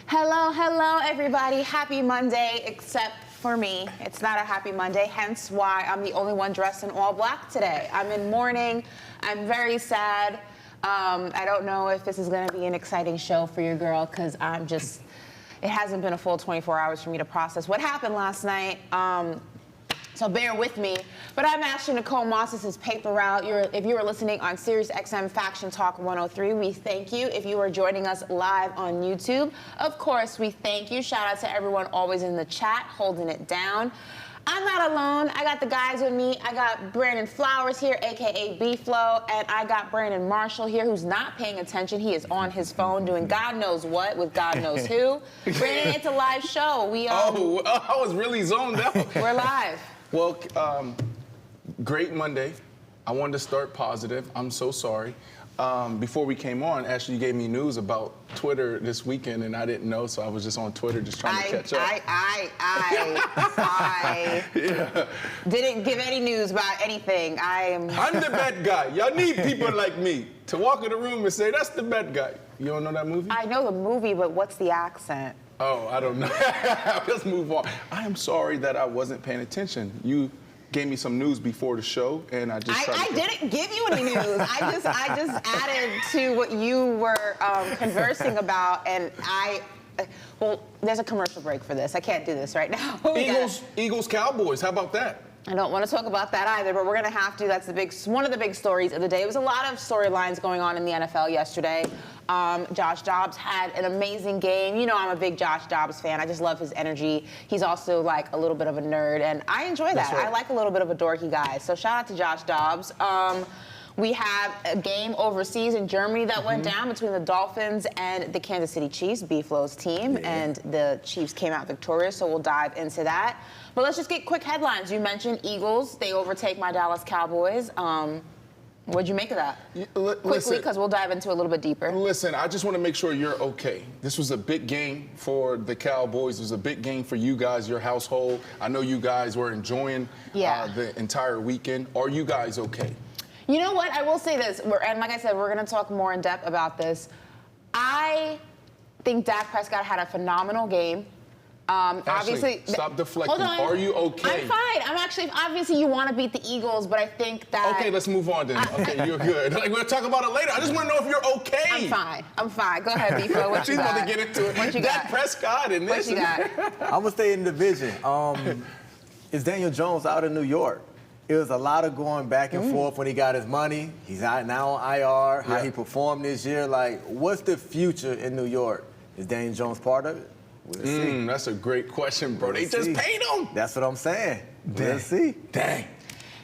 Hello, everybody. Happy Monday, except for me. It's not a happy Monday, hence why I'm the only one dressed in all black today. I'm in mourning. I'm very sad. I don't know if this is going to be an exciting show for your girl, because it hasn't been a full 24 hours for me to process what happened last night. So bear with me. But I'm Ashley Nicole Moss. This is Paper Route. If you are listening on Sirius XM Faction Talk 103, we thank you. If you are joining us live on YouTube, of course, we thank you. Shout out to everyone always in the chat, holding it down. I'm not alone. I got the guys with me. I got Brandon Flowers here, a.k.a. B-Flow, and I got Brandon Marshall here, who's not paying attention. He is on his phone doing God knows what with God knows who. Brandon, it's a live show. I was really zoned out. We're live. Well, great Monday. I wanted to start positive. I'm so sorry. Before we came on, Ashley gave me news about Twitter this weekend, and I didn't know, so I was just on Twitter just trying to catch up. I didn't give any news about anything. I'm the bad guy. Y'all need people like me to walk in the room and say, that's the bad guy. You don't know that movie? I know the movie, but what's the accent? Oh, I don't know. Let's move on. I am sorry that I wasn't paying attention. You gave me some news before the show, and I just I didn't give you any news. I just added to what you were conversing about, and well, there's a commercial break for this. I can't do this right now. Eagles, Cowboys. How about that? I don't want to talk about that either, but we're going to have to. That's one of the big stories of the day. There was a lot of storylines going on in the NFL yesterday. Josh Dobbs had an amazing game. You know, I'm a big Josh Dobbs fan. I just love his energy. He's also like a little bit of a nerd, and I enjoy that. Right. I like a little bit of a dorky guy. So shout out to Josh Dobbs. We have a game overseas in Germany that went down between the Dolphins and the Kansas City Chiefs, B-Flow's team, and the Chiefs came out victorious, so we'll dive into that. But let's just get quick headlines. You mentioned Eagles. They overtake my Dallas Cowboys. What'd you make of that? Quickly, because we'll dive into it a little bit deeper. Listen, I just want to make sure you're okay. This was a big game for the Cowboys. It was a big game for you guys, your household. I know you guys were enjoying the entire weekend. Are you guys okay? You know what? I will say this, and like I said, we're going to talk more in depth about this. I think Dak Prescott had a phenomenal game. Obviously, stop deflecting. Are you okay? I'm fine. Obviously, you want to beat the Eagles, but I think that... Okay, let's move on then. Okay, you're good. Like, we'll talk about it later. I just want to know if you're okay. I'm fine. Go ahead, B-Flow. What you got? She's about to get into it. What you Dak got? Prescott and this. What you got? I'm going to stay in the division. Is Daniel Jones out in New York? It was a lot of going back and forth when he got his money. He's out now on IR, how he performed this year. Like, what's the future in New York? Is Daniel Jones part of it? We'll see. That's a great question, bro. They just paid him. That's what I'm saying. We'll see. Dang.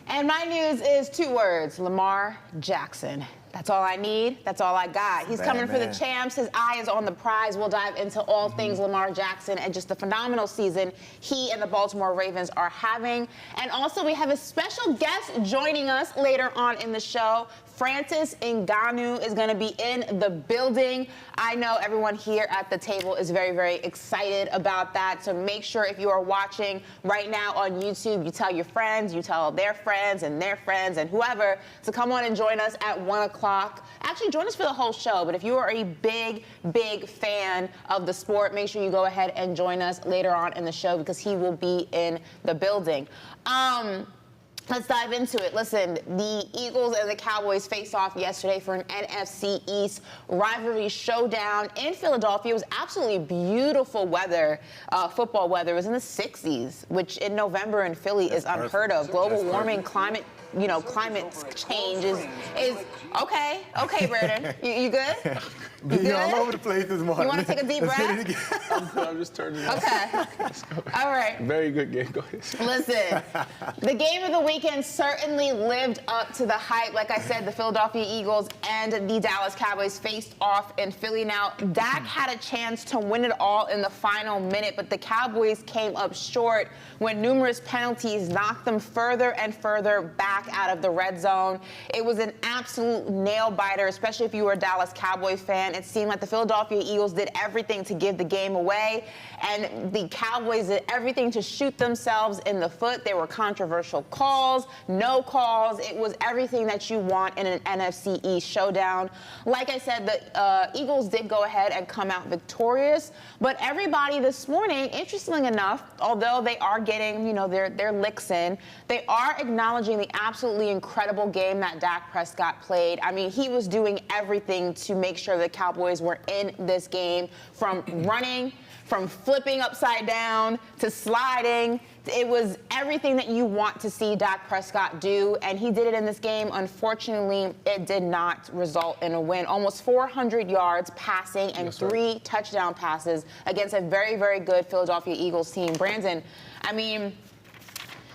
And my news is 2 words: Lamar Jackson. That's all I need. That's all I got. He's coming for the champs. His eye is on the prize. We'll dive into all things Lamar Jackson and just the phenomenal season he and the Baltimore Ravens are having. And also, we have a special guest joining us later on in the show. Francis Ngannou is going to be in the building. I know everyone here at the table is very, very excited about that. So make sure if you are watching right now on YouTube, you tell your friends, you tell their friends and whoever to come on and join us at 1 o'clock. Actually, join us for the whole show. But if you are a big, big fan of the sport, make sure you go ahead and join us later on in the show because he will be in the building. Let's dive into it. Listen, the Eagles and the Cowboys faced off yesterday for an NFC East rivalry showdown in Philadelphia. It was absolutely beautiful weather, football weather. It was in the 60s, which in November in Philly is unheard of. Global warming, climate change is okay. Okay, Brandon, you good? You good? all over the place this morning. You want to take a deep breath? I'm just turning it off. Okay. All right. Very good game. Go ahead. Listen, the game of the weekend certainly lived up to the hype. Like I said, the Philadelphia Eagles and the Dallas Cowboys faced off in Philly. Now, Dak had a chance to win it all in the final minute, but the Cowboys came up short when numerous penalties knocked them further and further back back out of the red zone. It was an absolute nail-biter, especially if you were a Dallas Cowboys fan. It seemed like the Philadelphia Eagles did everything to give the game away, and the Cowboys did everything to shoot themselves in the foot. There were controversial calls, no calls. It was everything that you want in an NFC East showdown. Like I said, the Eagles did go ahead and come out victorious, but everybody this morning, interestingly enough, although they are getting, their licks in, they are acknowledging the absolutely incredible game that Dak Prescott played. I mean, he was doing everything to make sure the Cowboys were in this game, from running, from flipping upside down to sliding. It was everything that you want to see Dak Prescott do, and he did it in this game. Unfortunately, it did not result in a win. Almost 400 yards passing and 3 touchdown passes against a very, very good Philadelphia Eagles team. Brandon, I mean,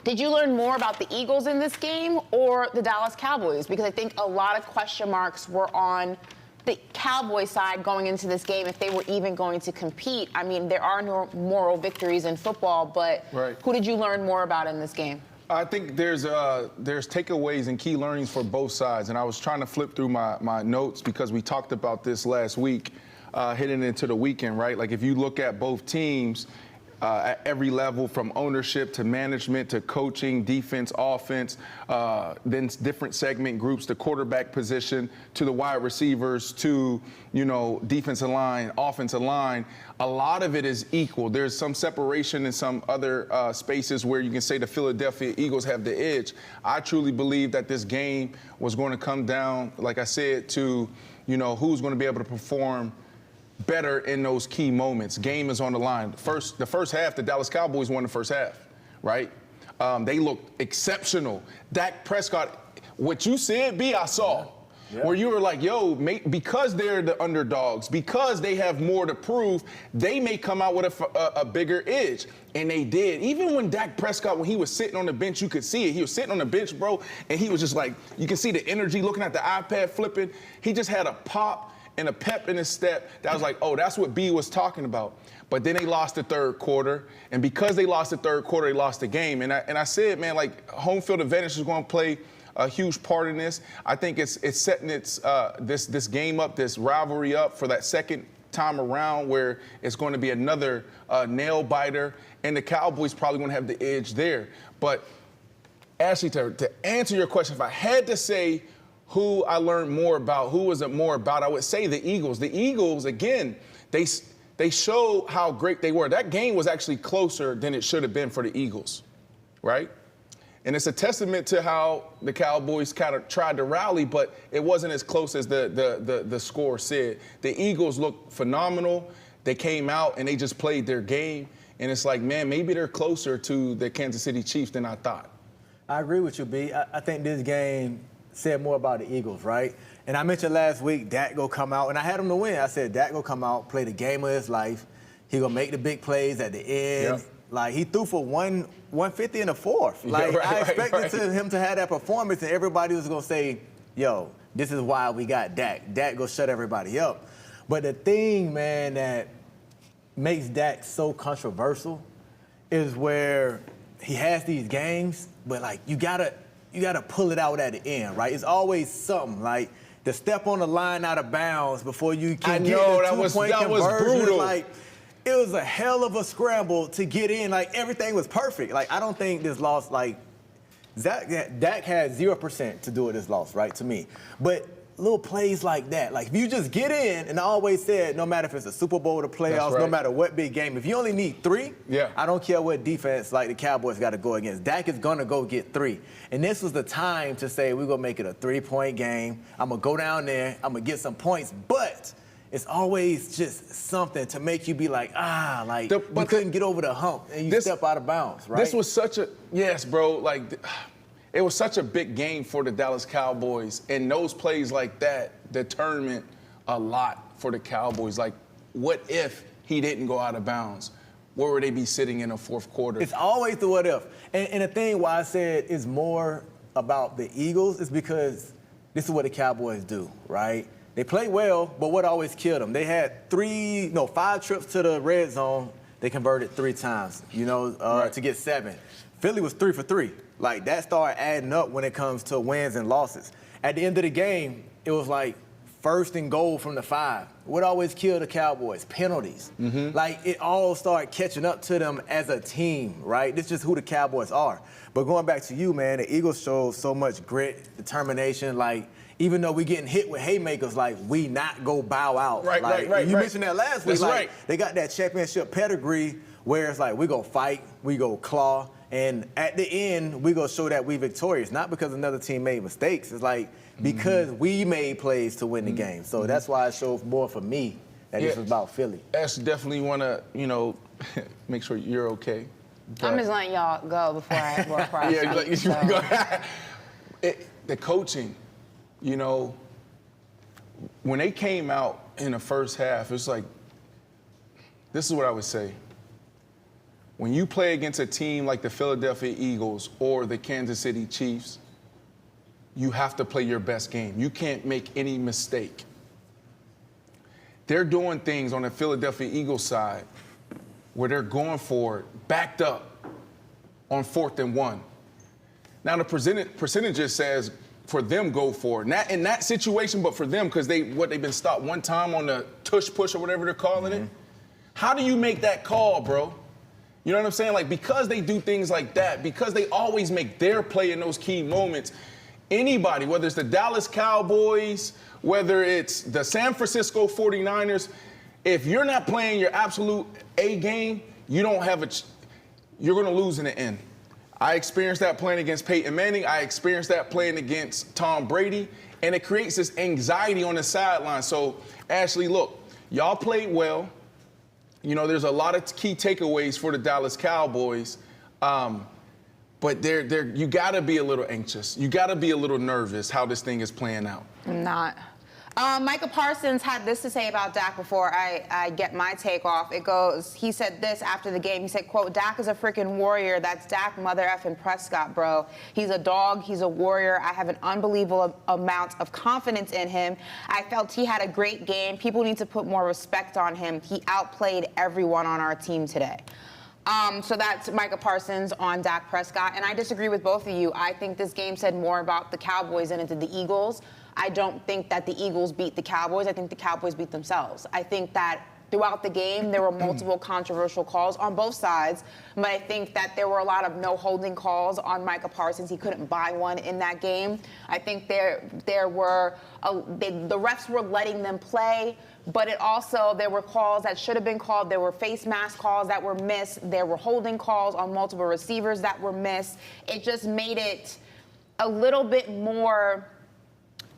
did you learn more about the Eagles in this game or the Dallas Cowboys? Because I think a lot of question marks were on the Cowboy side going into this game, if they were even going to compete. I mean, there are no moral victories in football, but who did you learn more about in this game? I think there's takeaways and key learnings for both sides, and I was trying to flip through my notes because we talked about this last week, heading into the weekend, right? Like, if you look at both teams, at every level, from ownership to management to coaching, defense, offense, then different segment groups, the quarterback position to the wide receivers to, defensive line, offensive line. A lot of it is equal. There's some separation in some other spaces where you can say the Philadelphia Eagles have the edge. I truly believe that this game was going to come down, like I said, to, who's going to be able to perform better in those key moments. Game is on the line. The first half, the Dallas Cowboys won the first half, right? They looked exceptional. Dak Prescott, what you said, B, I saw. Yeah. Where you were like, because they're the underdogs, because they have more to prove, they may come out with a bigger edge. And they did. Even when Dak Prescott, when he was sitting on the bench, you could see it. He was sitting on the bench, bro, and he was just like, you can see the energy, looking at the iPad, flipping. He just had a pop and a pep in his step that was like, oh, that's what B was talking about. But then they lost the third quarter, and because they lost the third quarter, they lost the game. And I said, man, like, home field advantage is going to play a huge part in this. I think it's setting this game up, this rivalry up for that second time around, where it's going to be another nail biter, and the Cowboys probably going to have the edge there. But Ashley, to answer your question, if I had to say who I learned more about, who was it more about, I would say the Eagles. The Eagles, again, they showed how great they were. That game was actually closer than it should have been for the Eagles, right? And it's a testament to how the Cowboys kind of tried to rally, but it wasn't as close as the score said. The Eagles looked phenomenal. They came out and they just played their game. And it's like, man, maybe they're closer to the Kansas City Chiefs than I thought. I agree with you, B. I think this game said more about the Eagles, right? And I mentioned last week, Dak go come out, and I had him to win. I said, Dak go come out, play the game of his life. He gonna make the big plays at the end. Yep. Like, he threw for 150 in the fourth. Like, I expected him to have that performance, and everybody was gonna say, yo, this is why we got Dak. Dak go shut everybody up. But the thing, man, that makes Dak so controversial is where he has these games, but, like, you gotta pull it out at the end, right? It's always something, like the step on the line out of bounds before you can get the two-point conversion. Was brutal. Like, it was a hell of a scramble to get in. Like, everything was perfect. Like, I don't think this loss, like, Dak had 0% to do with this loss, right, to me. But little plays like that, like, if you just get in, and I always said, no matter if it's a Super Bowl or the playoffs, no matter what big game, if you only need 3, I don't care what defense like the Cowboys got to go against. Dak is going to go get 3. And this was the time to say, we're going to make it a 3-point game. I'm going to go down there. I'm going to get some points. But it's always just something to make you be like, you couldn't get over the hump, and you step out of bounds, right? This was such a, yes, bro, like, it was such a big game for the Dallas Cowboys, and those plays like that determined a lot for the Cowboys. Like, what if he didn't go out of bounds? Where would they be sitting in the fourth quarter? It's always the what if. And the thing why I said it's more about the Eagles is because this is what the Cowboys do, right? They play well, but what always killed them? They had 5 trips to the red zone. They converted 3 times, to get 7. Philly was 3 for 3. Like, that started adding up when it comes to wins and losses. At the end of the game, it was like 1st and goal from the 5. What always killed the Cowboys? Penalties. Like, it all started catching up to them as a team, right? This is just who the Cowboys are. But going back to you, man, the Eagles showed so much grit, determination. Like, even though we getting hit with haymakers, like, we not go bow out. Right, like, right. You mentioned that last week. That's like, right. They got that championship pedigree where it's like, we go fight, we go claw, and at the end, we go show that we victorious. Not because another team made mistakes. It's like, because we made plays to win the game. So that's why it showed more for me that this was about Philly. Ash, definitely want to, make sure you're okay. I'm just letting y'all go before I The coaching, when they came out in the first half, it's like, this is what I would say. When you play against a team like the Philadelphia Eagles or the Kansas City Chiefs, you have to play your best game. You can't make any mistake. They're doing things on the Philadelphia Eagles side where they're going for it, backed up on 4th and 1. Now the percentages says for them go for it. Not in that situation, but for them, because they've been stopped one time on the tush push or whatever they're calling it. How do you make that call, bro? You know what I'm saying? Like, because they do things like that, because they always make their play in those key moments, anybody, whether it's the Dallas Cowboys, whether it's the San Francisco 49ers, if you're not playing your absolute A game, you don't have you're going to lose in the end. I experienced that playing against Peyton Manning. I experienced that playing against Tom Brady. And it creates this anxiety on the sideline. So, Ashley, look, y'all played well. There's a lot of key takeaways for the Dallas Cowboys. But you got to be a little anxious. You got to be a little nervous how this thing is playing out. I'm not. Micah Parsons had this to say about Dak before I get my take off. He said this after the game. He said, quote, "Dak is a freaking warrior. That's Dak mother effing Prescott, bro. He's a dog. He's a warrior. I have an unbelievable amount of confidence in him. I felt he had a great game. People need to put more respect on him. He outplayed everyone on our team today." So that's Micah Parsons on Dak Prescott. And I disagree with both of you. I think this game said more about the Cowboys than it did the Eagles. I don't think that the Eagles beat the Cowboys. I think the Cowboys beat themselves. I think that throughout the game, there were multiple controversial calls on both sides, but I think that there were a lot of no holding calls on Micah Parsons. He couldn't buy one in that game. I think the refs were letting them play, but there were calls that should have been called. There were face mask calls that were missed. There were holding calls on multiple receivers that were missed. It just made it a little bit more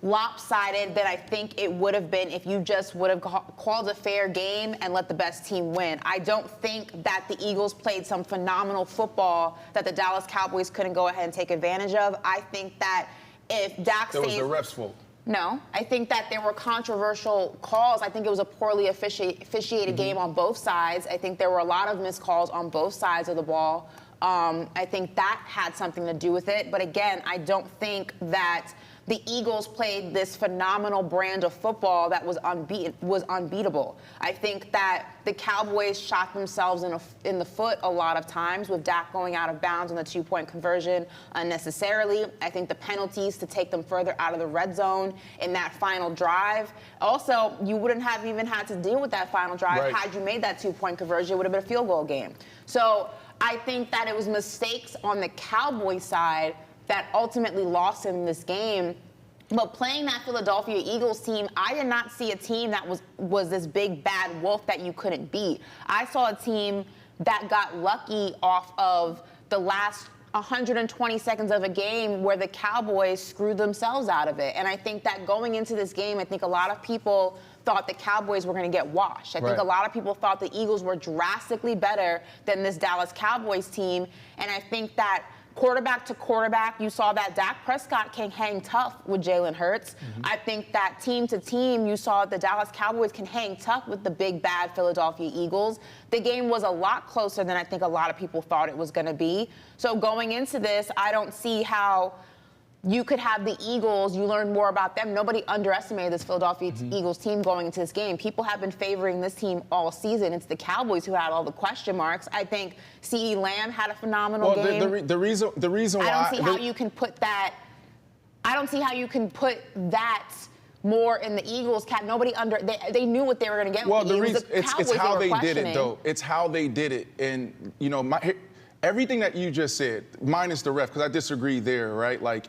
lopsided than I think it would have been if you just would have called a fair game and let the best team win. I don't think that the Eagles played some phenomenal football that the Dallas Cowboys couldn't go ahead and take advantage of. I think that if Dak That was the refs' fault. No, I think that there were controversial calls. I think it was a poorly officiated game on both sides. I think there were a lot of missed calls on both sides of the ball. I think that had something to do with it. But again, I don't think that the Eagles played this phenomenal brand of football that was unbeatable. I think that the Cowboys shot themselves in the foot a lot of times with Dak going out of bounds on the 2-point conversion unnecessarily. I think the penalties to take them further out of the red zone in that final drive. Also, you wouldn't have even had to deal with that final drive Right. had you made that 2-point conversion. It would have been a field goal game. So I think that it was mistakes on the Cowboys side that ultimately lost him this game. But playing that Philadelphia Eagles team, I did not see a team that was this big bad wolf that you couldn't beat. I saw a team that got lucky off of the last 120 seconds of a game where the Cowboys screwed themselves out of it. And I think that going into this game, I think a lot of people thought the Cowboys were going to get washed. I think a lot of people thought the Eagles were drastically better than this Dallas Cowboys team. And I think that quarterback to quarterback, you saw that Dak Prescott can hang tough with Jalen Hurts. I think that team to team, you saw the Dallas Cowboys can hang tough with the big, bad Philadelphia Eagles. The game was a lot closer than I think a lot of people thought it was going to be. So going into this, I don't see how you could have the Eagles, you learn more about them. Nobody underestimated this Philadelphia Eagles team going into this game. People have been favoring this team all season. It's the Cowboys who had all the question marks. I think CeeDee Lamb had a phenomenal game. The reason why I don't see how you can put that. I don't see how you can put that more in the Eagles cap. They knew what they were going to get. Well, with the reason it's how they did questioning. it, though. It's how they did it, and everything that you just said, minus the ref, because I disagree there, right? Like,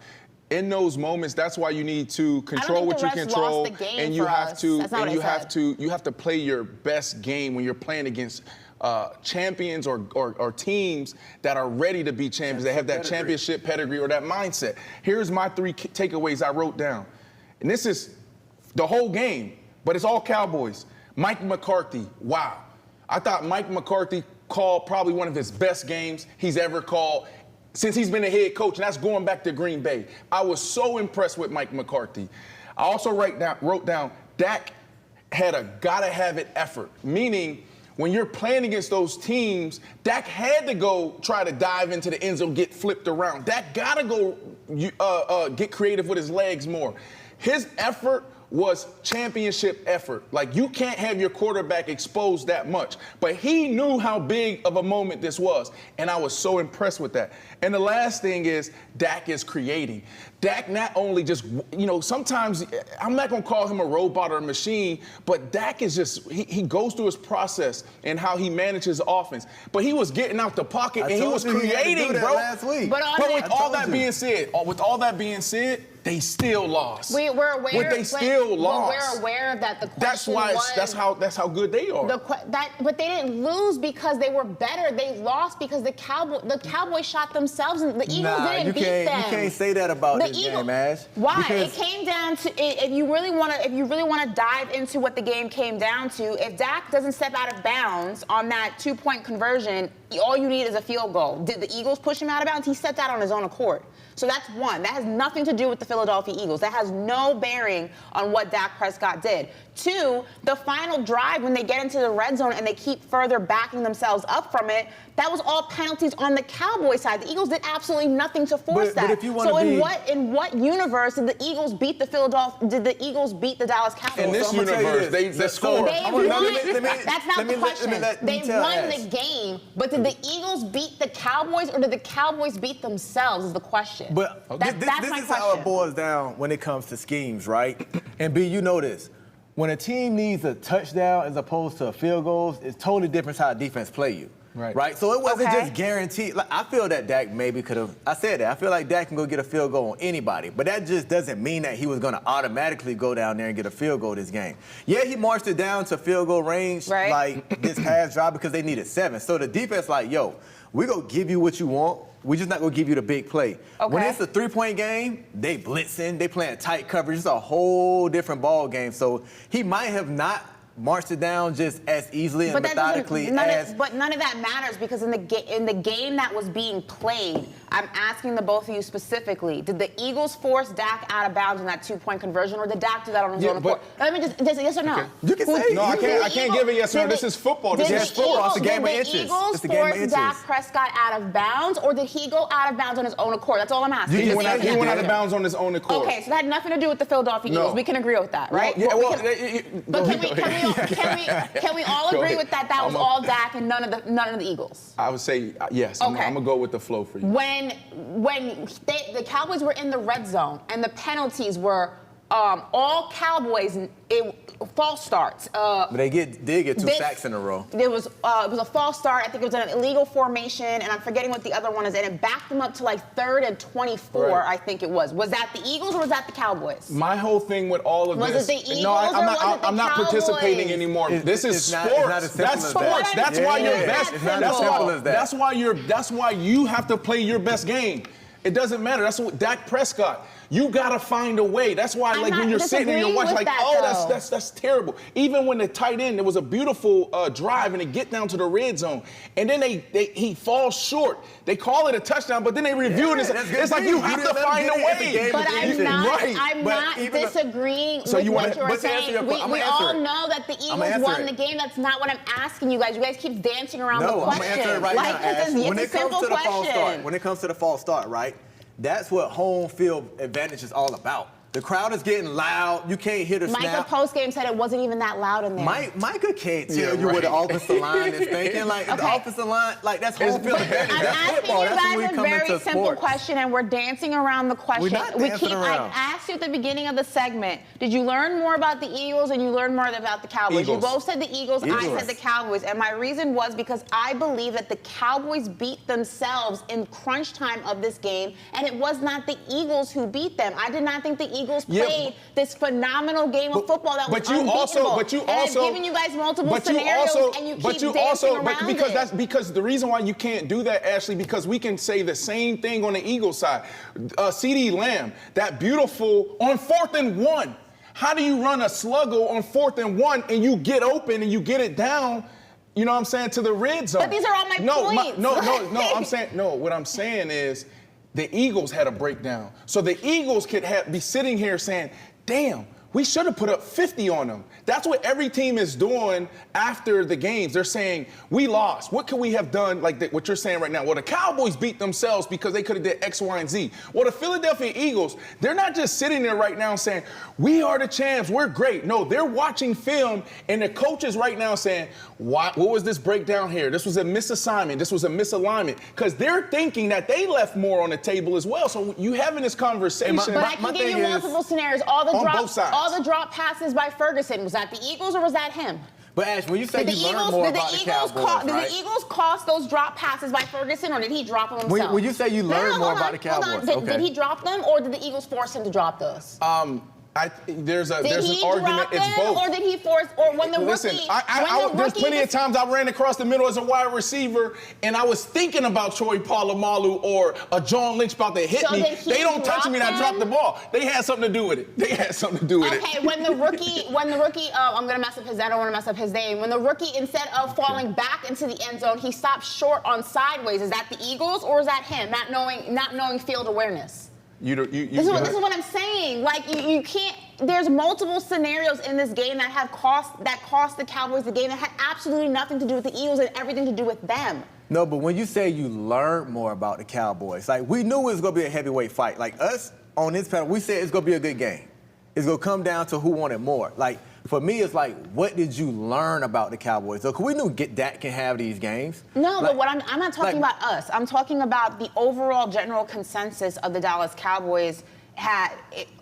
in those moments, that's why you need to control what you control, and you have to play your best game when you're playing against champions or teams that are ready to be champions. They have that championship pedigree or that mindset. Here's my 3 takeaways I wrote down, and this is the whole game, but it's all Cowboys. Mike McCarthy, wow. I thought Mike McCarthy called probably one of his best games he's ever called since he's been a head coach, and that's going back to Green Bay. I was so impressed with Mike McCarthy. I also wrote down Dak had a gotta-have-it effort, meaning when you're playing against those teams, Dak had to go try to dive into the end zone, get flipped around. Dak gotta go get creative with his legs more. His effort was championship effort. Like, you can't have your quarterback exposed that much. But he knew how big of a moment this was, and I was so impressed with that. And the last thing is, Dak is creating. Dak not only just, sometimes, I'm not going to call him a robot or a machine, but Dak is just, he goes through his process and how he manages offense. But he was getting out the pocket, and he was creating, bro. Last week. But with all that being said, they still lost. We're aware. But they still lost. We're aware that the question that's how good they are. But they didn't lose because they were better. They lost because the Cowboys shot themselves, and the Eagles didn't beat them. You can't say that about this game, Ash. Why? Because it came down to if you really want to dive into what the game came down to. If Dak doesn't step out of bounds on that 2-point conversion, all you need is a field goal. Did the Eagles push him out of bounds? He stepped out on his own accord. So that's one. That has nothing to do with the Philadelphia Eagles. That has no bearing on what Dak Prescott did. 2, the final drive when they get into the red zone and they keep further backing themselves up from it, that was all penalties on the Cowboys side. The Eagles did absolutely nothing to force that. But if you so in what universe did the Eagles beat the Dallas Cowboys? In this universe, they scored. That's not the question. They won the game, but did the Eagles beat the Cowboys or did the Cowboys beat themselves is the question. But that's this my is question. how it boils down when it comes to schemes, right? And B, you know this. When a team needs a touchdown as opposed to a field goal, it's totally different how defense play you. Right. So it wasn't just guaranteed. Like, I feel that Dak maybe could have. I said that. I feel like Dak can go get a field goal on anybody, but that just doesn't mean that he was going to automatically go down there and get a field goal this game. Yeah, he marched it down to field goal range like this past drive because they needed 7. So the defense like, yo, we're going to give you what you want. We're just not going to give you the big play. When it's a 3-point game, they blitzing, they playing tight coverage. It's a whole different ball game. So he might have not marched it down just as easily and methodically But none of that matters because in the game that was being played, I'm asking the both of you specifically, did the Eagles force Dak out of bounds in that 2-point conversion, or did Dak do that on his own accord? Let me just yes or no? Okay. You can say no. I can't give a yes or no. This is football. This is football. It's a game of inches. Did the Eagles force Dak Prescott out of bounds, or did he go out of bounds on his own accord? That's all I'm asking. He went out of bounds on his own accord. Okay, so that had nothing to do with the Philadelphia Eagles. We can agree with that, right? Can we all agree with that? That was all Dak and none of the Eagles. I would say yes. I'm gonna go with the flow for you. When the Cowboys were in the red zone and the penalties were all Cowboys false starts. But they did get 2 sacks in a row. It was a false start. I think it was an illegal formation, and I'm forgetting what the other one is. And it backed them up to like 3rd and 24, I think it was. Was that the Eagles or was that the Cowboys? My whole thing with all of this. Was it the Eagles I'm not participating anymore. This is sports. That's sports. That's why you're best. It's not as simple as that. That's why you have to play your best game. It doesn't matter. That's what Dak Prescott. You gotta find a way. That's why, when you're sitting and you're watching, that's terrible. Even when the tight end, there was a beautiful drive and they get down to the red zone, and then he falls short. They call it a touchdown, but then they review it. It's like you have to find a way. But I'm not disagreeing with what you're saying. We all know that the Eagles won the game. That's not what I'm asking you guys. You guys keep dancing around the question. I'm gonna answer it right now, Ash. It's a simple question. When it comes to the false start, right? That's what home field advantage is all about. The crowd is getting loud. You can't hit a snap. Micah post-game said it wasn't even that loud in there. Micah can't tell you what the offensive line is thinking. Like, the offensive line, like, that's home field advantage. I'm That's asking football. you That's when we guys a come very into simple sports. question, and we're dancing around the question. We're not dancing around. I asked you at the beginning of the segment, did you learn more about the Eagles and you learned more about the Cowboys? Eagles. You both said the Eagles, I said the Cowboys. And my reason was because I believe that the Cowboys beat themselves in crunch time of this game, and it was not the Eagles who beat them. I did not think the Eagles played this phenomenal game of football that was unbeatable. I've given you guys multiple scenarios, and you keep dancing around it. Because the reason why you can't do that, Ashley, because we can say the same thing on the Eagles side. CeeDee Lamb, that beautiful on 4th and 1. How do you run a sluggo on 4th and 1 and you get open and you get it down? You know what I'm saying, to the red zone? But these are all my points. What I'm saying is the Eagles had a breakdown. So the Eagles could be sitting here saying, damn, we should have put up 50 on them. That's what every team is doing after the games. They're saying, we lost. What could we have done, like what you're saying right now? Well, the Cowboys beat themselves because they could have did X, Y, and Z. Well, the Philadelphia Eagles, they're not just sitting there right now saying, we are the champs, we're great. No, they're watching film, and the coaches right now saying, what was this breakdown here? This was a misassignment. This was a misalignment. Because they're thinking that they left more on the table as well. So you having this conversation. But I can give you multiple scenarios. All the drop passes by Ferguson, was that the Eagles or was that him? But Ash, when you say you learn more about the Cowboys, did the Eagles cost those drop passes by Ferguson, or did he drop them himself? When you say you learn more about the Cowboys, did he drop them, or did the Eagles force him to drop those? There's an argument. It's both. Or did he force? Or when the Listen, rookie? There's plenty of times I ran across the middle as a wide receiver, and I was thinking about Troy Polamalu or a John Lynch about to hit me. They don't touch me, and I drop the ball. They had something to do with it. Okay, when the rookie, I'm gonna mess up his. I don't want to mess up his name. When the rookie, instead of falling back into the end zone, he stopped short on sideways. Is that the Eagles or is that him? Not knowing field awareness. This is what I'm saying. Like you can't. There's multiple scenarios in this game that cost the Cowboys the game that had absolutely nothing to do with the Eagles and everything to do with them. No, but when you say you learned more about the Cowboys, like we knew it was gonna be a heavyweight fight. Like us on this panel, we said it's gonna be a good game. It's gonna come down to who wanted more. Like for me, it's like, what did you learn about the Cowboys? So, we knew Dak can have these games. No, but what I'm not talking about us. I'm talking about the overall general consensus of the Dallas Cowboys.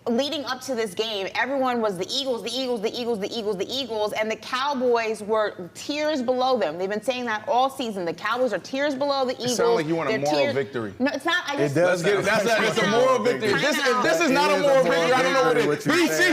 Leading up to this game, everyone was the Eagles, and the Cowboys were tiers below them. They've been saying that all season. The Cowboys are tiers below the Eagles. It sounds like you want a moral victory. No, it's not. It does. That's a moral victory. This is not a moral victory. I don't know what it is. BC,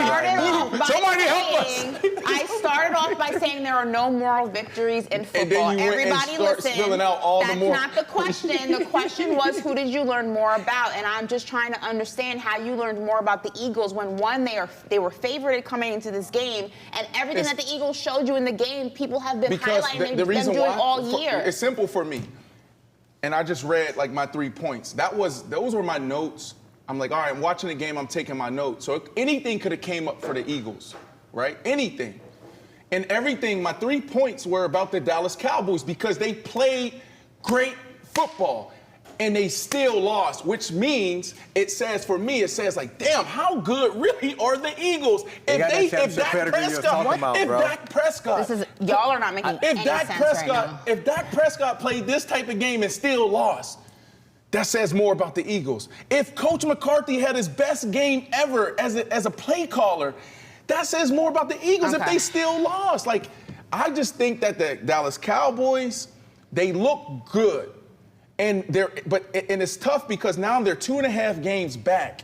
somebody help us. I started off by saying there are no moral victories in football. And then you Everybody listen. Spilling out all That's the more. not the question. The question was, who did you learn more about? And I'm just trying to understand how you learned more about the Eagles when, one, they were favored coming into this game, and everything that the Eagles showed you in the game, people have been highlighting them doing all year. It's simple for me. And I just read like my 3 points. Those were my notes. I'm like, all right, I'm watching the game, I'm taking my notes. So anything could have came up for the Eagles, right? Anything. And everything, my 3 points were about the Dallas Cowboys because they played great football. And they still lost, which means it says like, damn, how good really are the Eagles? If Dak Prescott, y'all are not making any sense right now. If Dak Prescott played this type of game and still lost, that says more about the Eagles. If Coach McCarthy had his best game ever as a play caller, that says more about the Eagles if they still lost. Like, I just think that the Dallas Cowboys, they look good. And it's tough because now they're 2.5 games back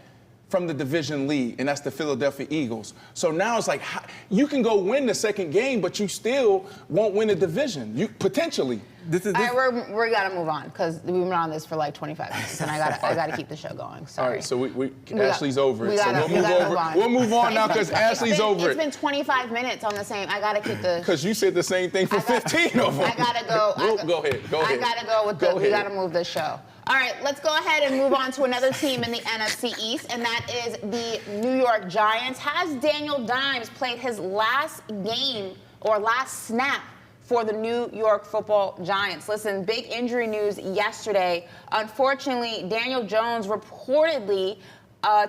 from the division lead, and that's the Philadelphia Eagles. So now it's like you can go win the second game, but you still won't win the division. You potentially. All right, we gotta move on because we've been on this for like 25 minutes, and I gotta keep the show going. Sorry. All right, so Ashley's over it. We'll move on now because Ashley's over it. It's been 25 minutes on the same. I gotta keep the. Because you said the same thing for 15 of them. I gotta go. Go ahead. I gotta go with we gotta move the show. All right, let's go ahead and move on to another team in the NFC East, and that is the New York Giants. Has Daniel Dimes played his last game or last snap for the New York Football Giants. Listen, big injury news yesterday. Unfortunately, Daniel Jones reportedly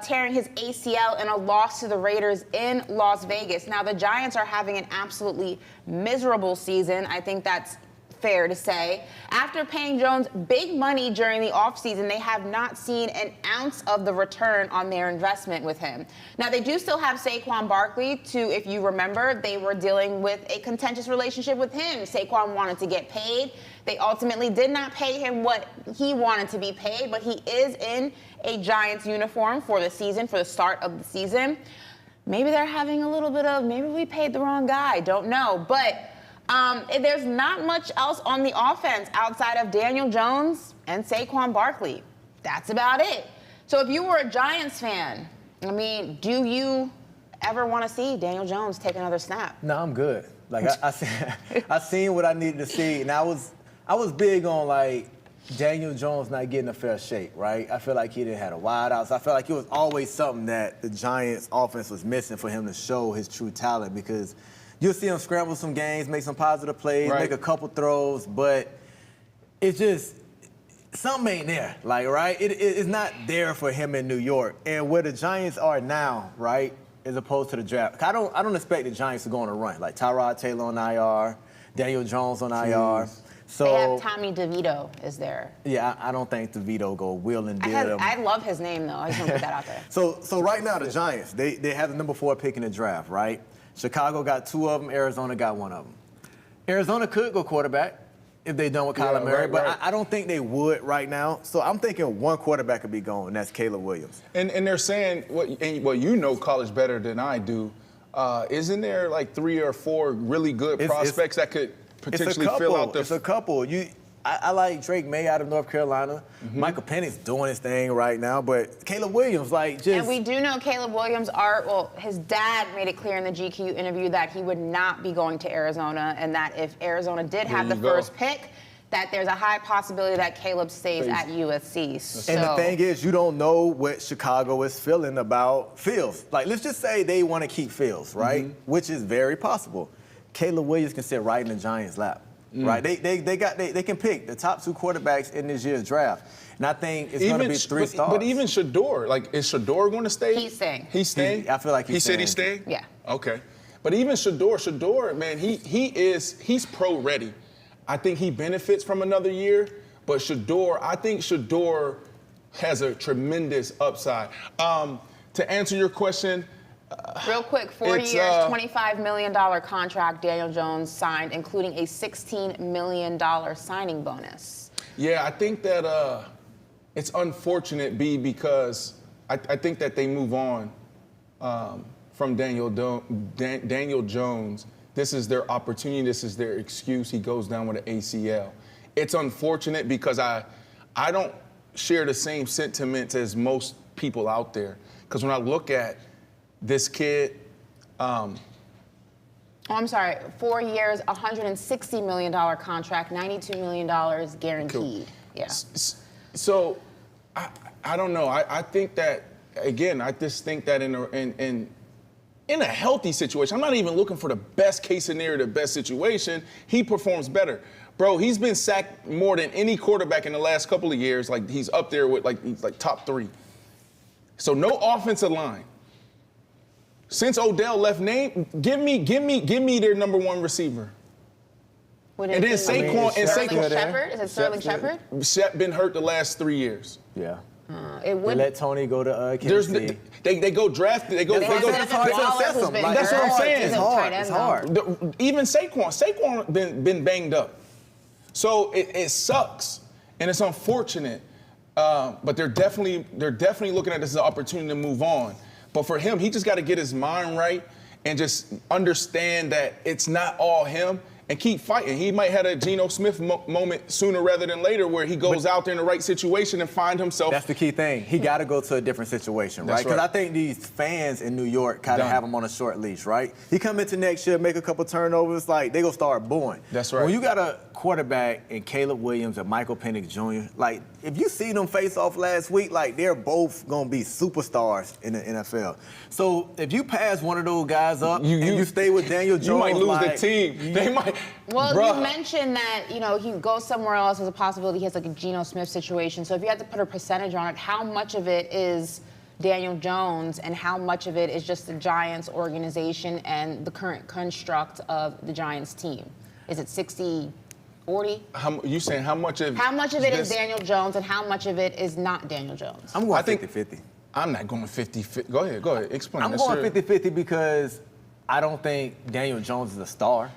tearing his ACL in a loss to the Raiders in Las Vegas. Now, the Giants are having an absolutely miserable season. I think that's fair to say. After paying Jones big money during the offseason, they have not seen an ounce of the return on their investment with him. Now, they do still have Saquon Barkley, if you remember, they were dealing with a contentious relationship with him. Saquon wanted to get paid. They ultimately did not pay him what he wanted to be paid, but he is in a Giants uniform for the season, for the start of the season. Maybe they're having a little bit of, maybe we paid the wrong guy, don't know. But there's not much else on the offense outside of Daniel Jones and Saquon Barkley. That's about it. So if you were a Giants fan, I mean, do you ever want to see Daniel Jones take another snap? No, I'm good. Like I seen what I needed to see, and I was big on like Daniel Jones not getting a fair shake, right? I feel like he didn't have a wide out. So I feel like it was always something that the Giants offense was missing for him to show his true talent, because you'll see him scramble some games, make some positive plays, make a couple throws, but it's just something ain't there, like, right? It's not there for him in New York. And where the Giants are now, right, as opposed to the draft. I don't expect the Giants to go on a run. Like Tyrod Taylor on IR, Daniel Jones on IR. So they have Tommy DeVito is there. Yeah, I don't think DeVito go wheel and deal him. I love his name, though. I just want to put that out there. So right now, the Giants, they have the number 4 pick in the draft, right? Chicago got 2 of them. Arizona got 1 of them. Arizona could go quarterback if they done with Kyler Murray, but I don't think they would right now. So I'm thinking 1 quarterback could be gone, and that's Caleb Williams. And they're saying, well, you know college better than I do. Isn't there like 3 or 4 really good prospects that could potentially fill out the... It's a couple. I like Drake May out of North Carolina. Mm-hmm. Michael Penix doing his thing right now, but Caleb Williams, like, just... And we do know Caleb Williams his dad made it clear in the GQ interview that he would not be going to Arizona, and that if Arizona did have the first pick, that there's a high possibility that Caleb stays at USC. So. And the thing is, you don't know what Chicago is feeling about Fields. Like, let's just say they want to keep Fields, right? Mm-hmm. Which is very possible. Caleb Williams can sit right in the Giants' lap. Right, they can pick the top 2 quarterbacks in this year's draft, and I think it's going to be 3 stars. But even Shador, like, is Shador going to stay? He's staying. He's staying. I feel like he's said he's staying. Yeah. Okay, but even Shador, man, he's pro ready. I think he benefits from another year, but I think Shador has a tremendous upside. To answer your question. Real quick, 4 years, $25 million contract Daniel Jones signed, including a $16 million signing bonus. Yeah, I think that it's unfortunate, because I think that they move on from Daniel Jones. This is their opportunity. This is their excuse. He goes down with an ACL. It's unfortunate because I don't share the same sentiments as most people out there. Because when I look at this kid. I'm sorry, 4 years, $160 million contract, $92 million guaranteed. Cool. Yeah. So, I don't know. I think that, again, I just think that in a healthy situation, I'm not even looking for the best case scenario, the best situation, he performs better. Bro, he's been sacked more than any quarterback in the last couple of years. Like, he's up there with, he's top 3. So, no offensive line. Since Odell left, give me their number 1 receiver. And then Saquon Shepard? Is it Sterling Shepard? Shep been hurt the last 3 years. Yeah. It would. They let Tony go to Kansas City. They go draft. They go. It's hard to assess them. That's what I'm saying. It's hard. Even Saquon been banged up. So it sucks and it's unfortunate. But they're definitely looking at this as an opportunity to move on. But for him, he just got to get his mind right and just understand that it's not all him and keep fighting. He might have a Geno Smith moment sooner rather than later where he goes out there in the right situation and find himself. That's the key thing. He got to go to a different situation, right? Because I think these fans in New York kind of have him on a short leash, right? He come into next year, make a couple turnovers, like, they going to start booing. That's right. When you got a quarterback in Caleb Williams and Michael Penix Jr., like, if you see them face off last week, like they're both gonna be superstars in the NFL. So if you pass one of those guys up and you stay with Daniel Jones, you might lose like, the team. They might. Well, bruh. you mentioned that, he goes somewhere else. There's a possibility he has like a Geno Smith situation. So if you had to put a percentage on it, how much of it is Daniel Jones and how much of it is just the Giants organization and the current construct of the Giants team? Is it 60-40? You saying how much of it is Daniel Jones and how much of it is not Daniel Jones? I'm going 50-50. I'm not going 50-50. Go ahead. Explain. I'm going 50-50 because I don't think Daniel Jones is a star.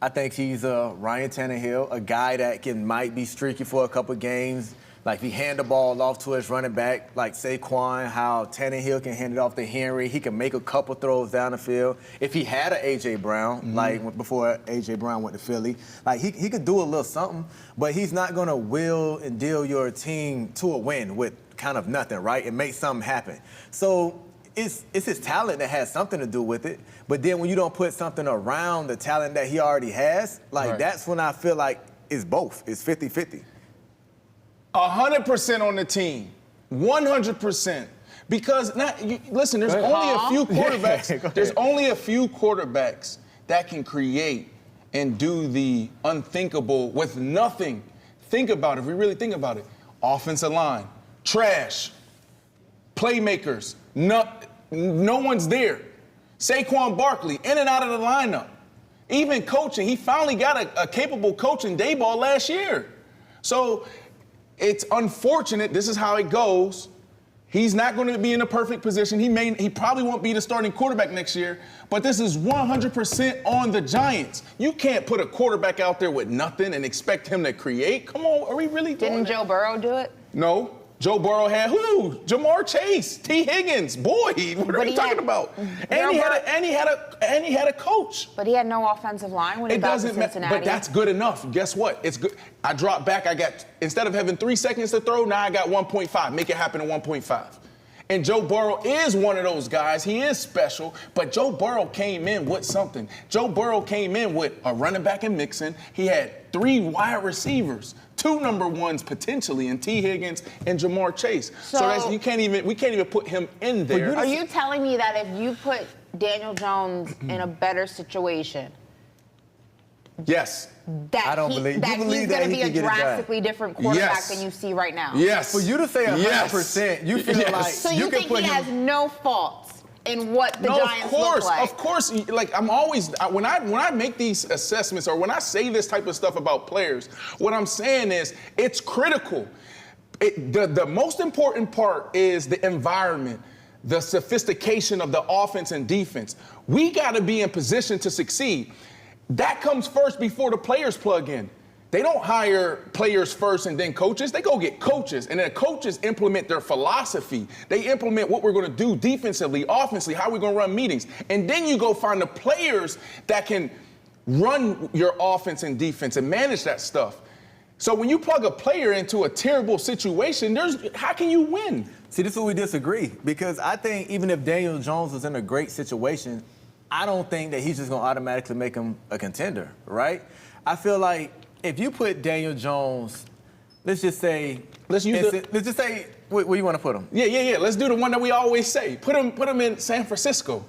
I think he's a Ryan Tannehill, a guy that might be streaky for a couple games. Like if he hand the ball off to his running back, like Saquon, how Tannehill can hand it off to Henry. He can make a couple throws down the field. If he had an A.J. Brown, like before A.J. Brown went to Philly, like he could do a little something, but he's not going to will and deal your team to a win with kind of nothing, right? And make something happen. So it's his talent that has something to do with it. But then when you don't put something around the talent that he already has, like that's when I feel like it's both. It's 50-50. 100% on the team, 100%. Because listen, there's only a few quarterbacks. There's only a few quarterbacks that can create and do the unthinkable with nothing. Think about it. If we really think about it, offensive line, trash, playmakers, no one's there. Saquon Barkley, in and out of the lineup. Even coaching, he finally got a capable coach in Dayball last year. So it's unfortunate. This is how it goes. He's not going to be in a perfect position. He probably won't be the starting quarterback next year, but this is 100% on the Giants. You can't put a quarterback out there with nothing and expect him to create. Come on, are we really doing Didn't that? Joe Burrow do it? No. Joe Burrow had who? Jamar Chase, T. Higgins. Boy, what are you talking about? And he had a coach. But he had no offensive line when he got to Cincinnati. But that's good enough. Guess what? It's good. I dropped back. Instead of having 3 seconds to throw, now I got 1.5. Make it happen in 1.5. And Joe Burrow is one of those guys. He is special, but Joe Burrow came in with something. Joe Burrow came in with a running back in Mixon. He had 3 wide receivers, 2 number ones potentially, in T. Higgins and Jamar Chase. So we can't even put him in there. Are you telling me that if you put Daniel Jones in a better situation, yes. I don't believe he's going to be a drastically different quarterback than you see right now? Yes. For you to say 100%, you feel like so you think he has no faults in what the Giants look like? Of course. Like I'm always when I make these assessments or when I say this type of stuff about players, what I'm saying is it's critical. The most important part is the environment, the sophistication of the offense and defense. We got to be in position to succeed. That comes first before the players plug in. They don't hire players first and then coaches. They go get coaches, and then coaches implement their philosophy. They implement what we're going to do defensively, offensively, how we're going to run meetings. And then you go find the players that can run your offense and defense and manage that stuff. So when you plug a player into a terrible situation, how can you win? See, this is where we disagree, because I think even if Daniel Jones was in a great situation, I don't think that he's just going to automatically make him a contender, right? I feel like if you put Daniel Jones, let's just say, where you want to put him? Yeah. Let's do the one that we always say. Put him in San Francisco.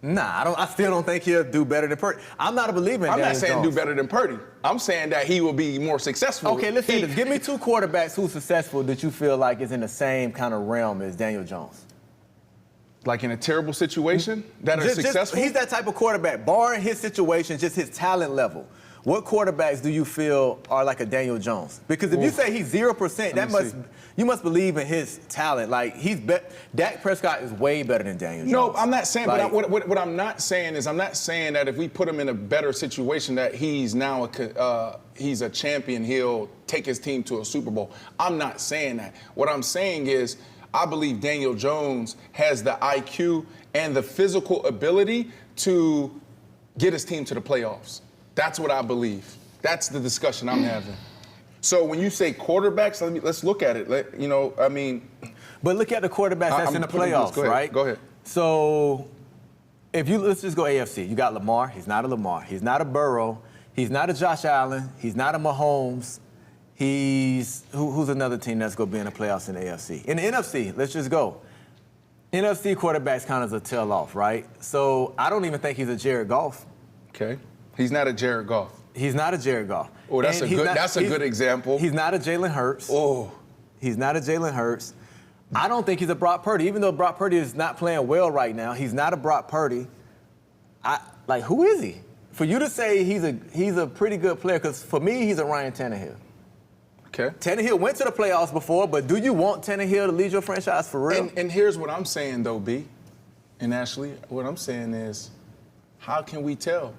Nah, I still don't think he'll do better than Purdy. I'm not a believer in Daniel Jones. I'm not saying do better than Purdy. I'm saying that he will be more successful. Okay, let's say this. Give me 2 quarterbacks who's successful that you feel like is in the same kind of realm as Daniel Jones. Like in a terrible situation that are successful? He's that type of quarterback. Barring his situation, just his talent level. What quarterbacks do you feel are like a Daniel Jones? Because if you say he's 0%, you must believe in his talent. Like Dak Prescott is way better than Daniel Jones. No, I'm not saying. But what I'm not saying is I'm not saying that if we put him in a better situation that he's now he's a champion. He'll take his team to a Super Bowl. I'm not saying that. What I'm saying is I believe Daniel Jones has the IQ and the physical ability to get his team to the playoffs. That's what I believe. That's the discussion I'm having. So when you say quarterbacks, let's look at it. But look at the quarterbacks that's in the playoffs, right? Go ahead. So let's just go AFC. You got Lamar. He's not a Lamar. He's not a Burrow. He's not a Josh Allen. He's not a Mahomes. Who's another team that's going to be in the playoffs in the AFC? In the NFC, let's just go. NFC quarterbacks kind of a tell-off, right? So I don't even think he's a Jared Goff. Okay. He's not a Jared Goff. He's not a Jared Goff. Oh, that's a good example. He's not a Jalen Hurts. Oh. He's not a Jalen Hurts. I don't think he's a Brock Purdy. Even though Brock Purdy is not playing well right now, he's not a Brock Purdy. Who is he? For you to say he's a pretty good player, because for me, he's a Ryan Tannehill. Okay. Tannehill went to the playoffs before, but do you want Tannehill to lead your franchise for real? And here's what I'm saying, though, B and Ashley. What I'm saying is, how can we tell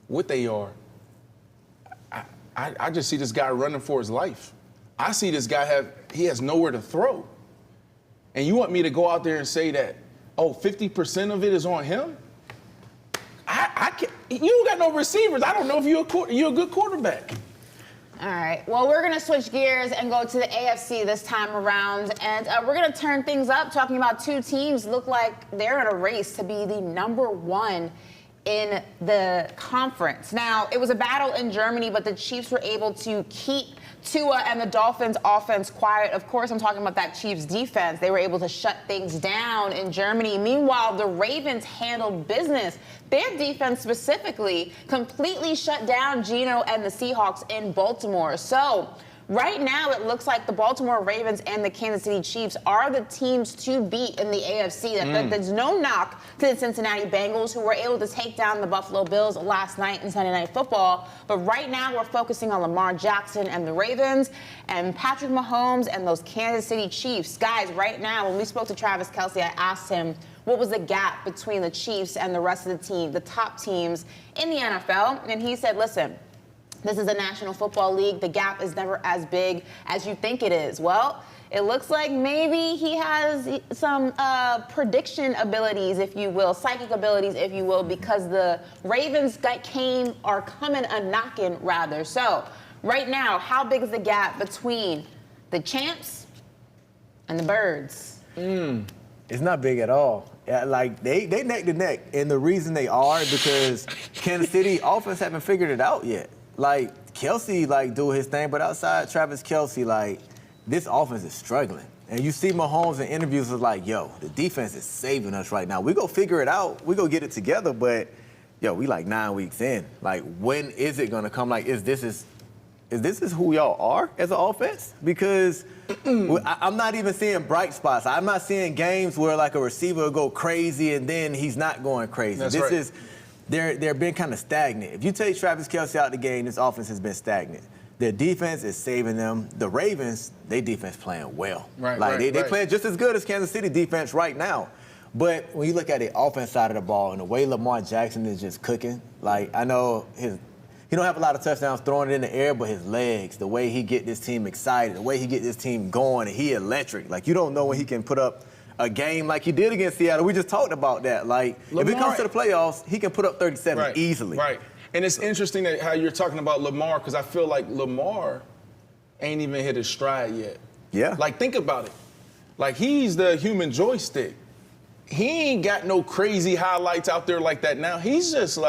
what they are? I just see this guy running for his life. I see this guy he has nowhere to throw. And you want me to go out there and say that, 50% of it is on him? I can't. You don't got no receivers. I don't know if you're a good quarterback. All right. Well, we're going to switch gears and go to the AFC this time around. And we're going to turn things up, talking about two teams look like they're in a race to be the number one in the conference. Now, it was a battle in Germany, but the Chiefs were able to keep Tua and the Dolphins' offense quiet. Of course, I'm talking about that Chiefs defense. They were able to shut things down in Germany. Meanwhile, the Ravens handled business. Their defense specifically completely shut down Geno and the Seahawks in Baltimore. So right now, it looks like the Baltimore Ravens and the Kansas City Chiefs are the teams to beat in the AFC. There's no knock to the Cincinnati Bengals, who were able to take down the Buffalo Bills last night in Sunday Night Football. But right now, we're focusing on Lamar Jackson and the Ravens and Patrick Mahomes and those Kansas City Chiefs. Guys, right now, when we spoke to Travis Kelce, I asked him what was the gap between the Chiefs and the rest of the team, the top teams in the NFL. And he said, listen, this is a National Football League. The gap is never as big as you think it is. Well, it looks like maybe he has some prediction abilities, if you will, psychic abilities, if you will, because the Ravens are coming a-knocking, rather. So right now, how big is the gap between the champs and the birds? It's not big at all. Yeah, they neck to neck, and the reason they are because Kansas City offense haven't figured it out yet. Kelce, do his thing, but outside Travis Kelce, this offense is struggling. And you see Mahomes in interviews is yo, the defense is saving us right now. We go figure it out. We go get it together, but, we 9 weeks in. When is it going to come? Is this who y'all are as an offense? Because I'm not even seeing bright spots. I'm not seeing games where, a receiver will go crazy and then he's not going crazy. That's right. They're been kind of stagnant. If you take Travis Kelce out of the game, this offense has been stagnant. Their defense is saving them. The Ravens, their defense playing well. They playing just as good as Kansas City defense right now. But when you look at the offense side of the ball and the way Lamar Jackson is just cooking, I know he don't have a lot of touchdowns throwing it in the air, but his legs, the way he get this team excited, the way he get this team going, and he electric. You don't know when he can put up a game like he did against Seattle. We just talked about that. If it comes to the playoffs, he can put up 37 easily. Right. And it's interesting how you're talking about Lamar, because I feel like Lamar ain't even hit his stride yet. Yeah. Think about it. He's the human joystick. He ain't got no crazy highlights out there like that now. He's just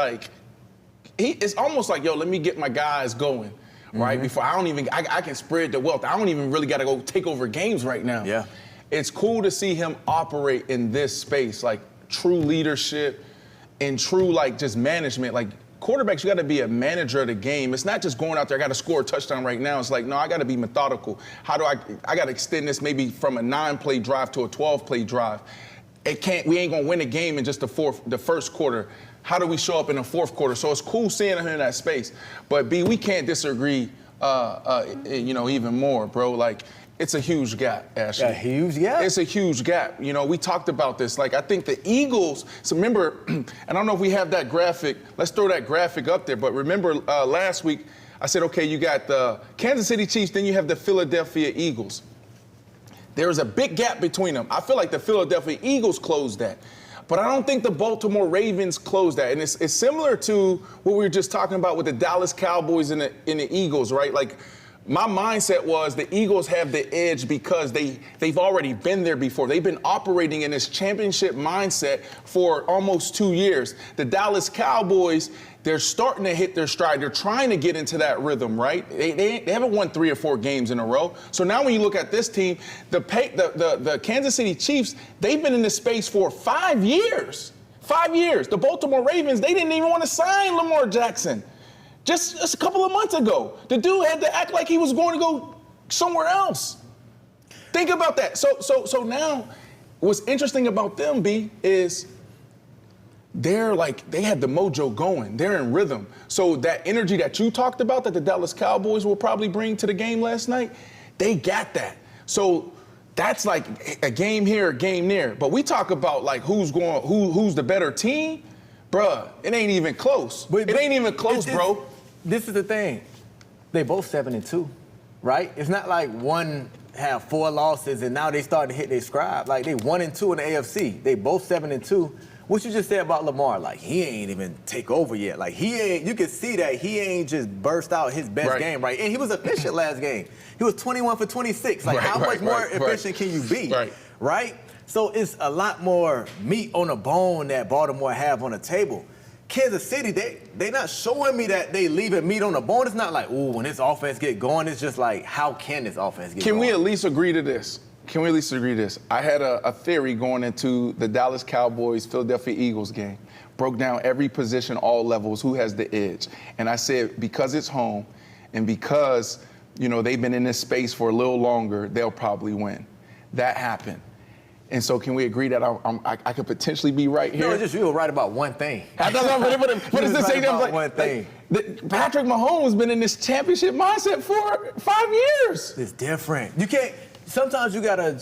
it's almost let me get my guys going, right? Before I can spread the wealth. I don't even really got to go take over games right now. Yeah. It's cool to see him operate in this space, true leadership and true, just management. Quarterbacks, you got to be a manager of the game. It's not just going out there, I got to score a touchdown right now. It's no, I got to be methodical. How do I got to extend this maybe from a 9-play drive to a 12-play drive. We ain't going to win a game in just the first quarter. How do we show up in the fourth quarter? So it's cool seeing him in that space. But, B, we can't disagree, even more, bro. It's a huge gap, Ashley. A huge gap? It's a huge gap. We talked about this. I think the Eagles, so remember, and I don't know if we have that graphic. Let's throw that graphic up there. But remember last week, I said, okay, you got the Kansas City Chiefs, then you have the Philadelphia Eagles. There is a big gap between them. I feel like the Philadelphia Eagles closed that. But I don't think the Baltimore Ravens closed that. And it's similar to what we were just talking about with the Dallas Cowboys and the Eagles, right? My mindset was the Eagles have the edge because they've already been there before. They've been operating in this championship mindset for almost 2 years. The Dallas Cowboys, they're starting to hit their stride. They're trying to get into that rhythm, right? They haven't won 3 or 4 games in a row. So now when you look at this team, the Kansas City Chiefs, they've been in this space for 5 years. 5 years. The Baltimore Ravens, they didn't even want to sign Lamar Jackson. Just a couple of months ago, the dude had to act like he was going to go somewhere else. Think about that. So now, what's interesting about them, B, is they had the mojo going. They're in rhythm. So that energy that you talked about that the Dallas Cowboys will probably bring to the game last night, they got that. So that's like a game here, a game there. But we talk about like who's the better team, bruh. It ain't even close. It ain't even close, bro. This is the thing. They both 7-2, right? It's not like one have 4 losses and now they starting to hit their stride. Like they 1-2 in the AFC. They both 7-2. What you just said about Lamar, like he ain't even take over yet. Like he ain't, you can see that he ain't just burst out his best game, right? And he was efficient last game. He was 21 for 26. Like how much more efficient can you be? Right? So it's a lot more meat on the bone that Baltimore have on the table. Kansas City, they not showing me that they leaving meat on the bone. It's not like, ooh, when this offense get going, it's just like, how can this offense get going? Can we at least agree to this? I had a theory going into the Dallas Cowboys, Philadelphia Eagles game. Broke down every position, all levels, who has the edge. And I said, because it's home and because, they've been in this space for a little longer, they'll probably win. That happened. And so can we agree that I could potentially be right here? No, it's just you were right about one thing. But it's the same thing. One thing. Patrick Mahomes has been in this championship mindset for 5 years. It's different. You can't. Sometimes you gotta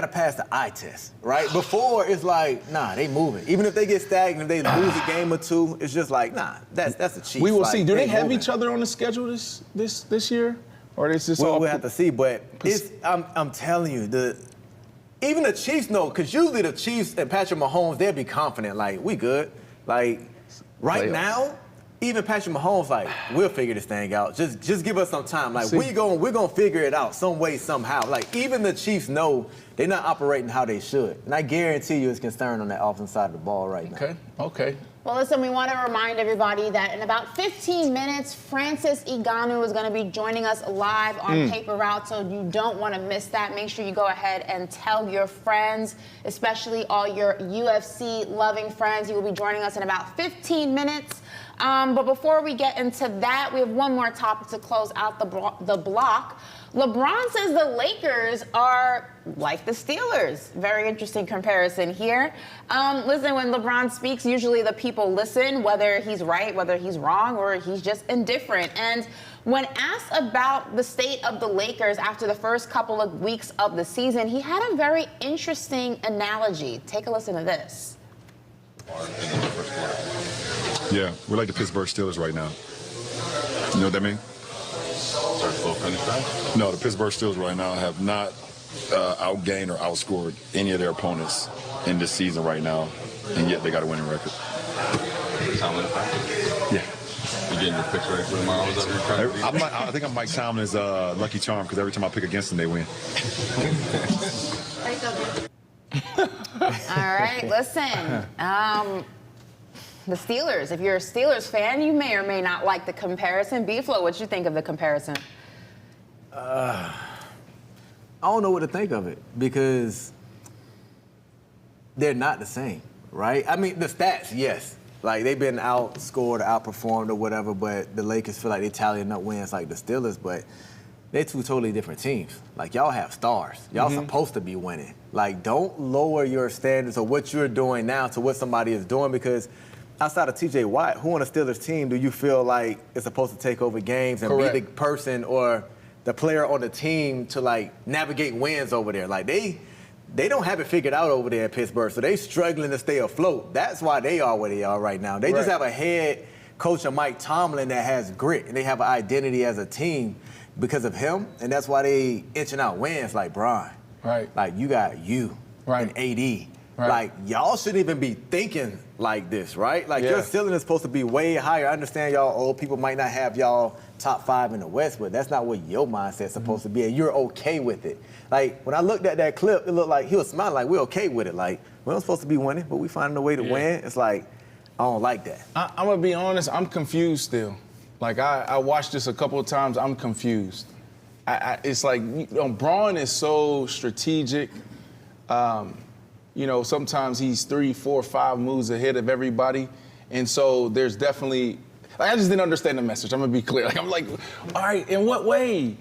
pass the eye test, right? Before it's like, nah, they moving. Even if they get stagnant, if they lose a game or two, it's just like, nah, that's the Chiefs. We will see. Do they have each other on the schedule this year, or is this all? We'll have to see. But I'm telling you, even the Chiefs know, because usually the Chiefs and Patrick Mahomes, they'll be confident, like, we good. Like, right now, even Patrick Mahomes, like, we'll figure this thing out. Just give us some time. Like, we're gonna figure it out some way, somehow. Like, even the Chiefs know they're not operating how they should. And I guarantee you it's concerned on that offensive side of the ball right now. Okay. Well, listen, we want to remind everybody that in about 15 minutes, Francis Ngannou is going to be joining us live on Paper Route, so you don't want to miss that. Make sure you go ahead and tell your friends, especially all your UFC-loving friends. He will be joining us in about 15 minutes. But before we get into that, we have one more topic to close out the block. LeBron says the Lakers are like the Steelers. Very interesting comparison here. Listen, when LeBron speaks, usually the people listen, whether he's right, whether he's wrong, or he's just indifferent. And when asked about the state of the Lakers after the first couple of weeks of the season, he had a very interesting analogy. Take a listen to this. Yeah, we're like the Pittsburgh Steelers right now. You know what that means? No, the Pittsburgh Steelers right now have not outgained or outscored any of their opponents in this season right now, and yet they got a winning record. Yeah. You getting your picks ready for tomorrow? I think I'm Mike Tomlin's lucky charm because every time I pick against them, they win. All right, listen. The Steelers. If you're a Steelers fan, you may or may not like the comparison. B-Flow, what you think of the comparison? I don't know what to think of it because they're not the same, right? I mean, the stats, yes. Like, they've been outscored or outperformed or whatever, but the Lakers feel like they're tallying up wins like the Steelers, but they're two totally different teams. Like, y'all have stars. Y'all supposed to be winning. Like, don't lower your standards or what you're doing now to what somebody is doing because outside of T.J. Watt, who on a Steelers team do you feel like is supposed to take over games and be the person or the player on the team to, like, navigate wins over there? Like, they don't have it figured out over there in Pittsburgh, so they struggling to stay afloat. That's why they are where they are right now. They just have a head coach of Mike Tomlin that has grit, and they have an identity as a team because of him, and that's why they inching out wins like Bron. Right. Like, you got you and AD. Right. Like, y'all shouldn't even be thinking like this, right? Like, your ceiling is supposed to be way higher. I understand y'all old people might not have y'all top 5 in the West, but that's not what your mindset's supposed to be, and you're okay with it. Like, when I looked at that clip, it looked like he was smiling like, we're okay with it. Like, we're not supposed to be winning, but we finding a way to win. It's like, I don't like that. I'm gonna be honest. I'm confused still. Like I watched this a couple of times. I'm confused. It's like Braun is so strategic. Sometimes he's 3, 4, 5 moves ahead of everybody, and so there's definitely. I just didn't understand the message. I'm gonna be clear. I'm like, all right, in what way?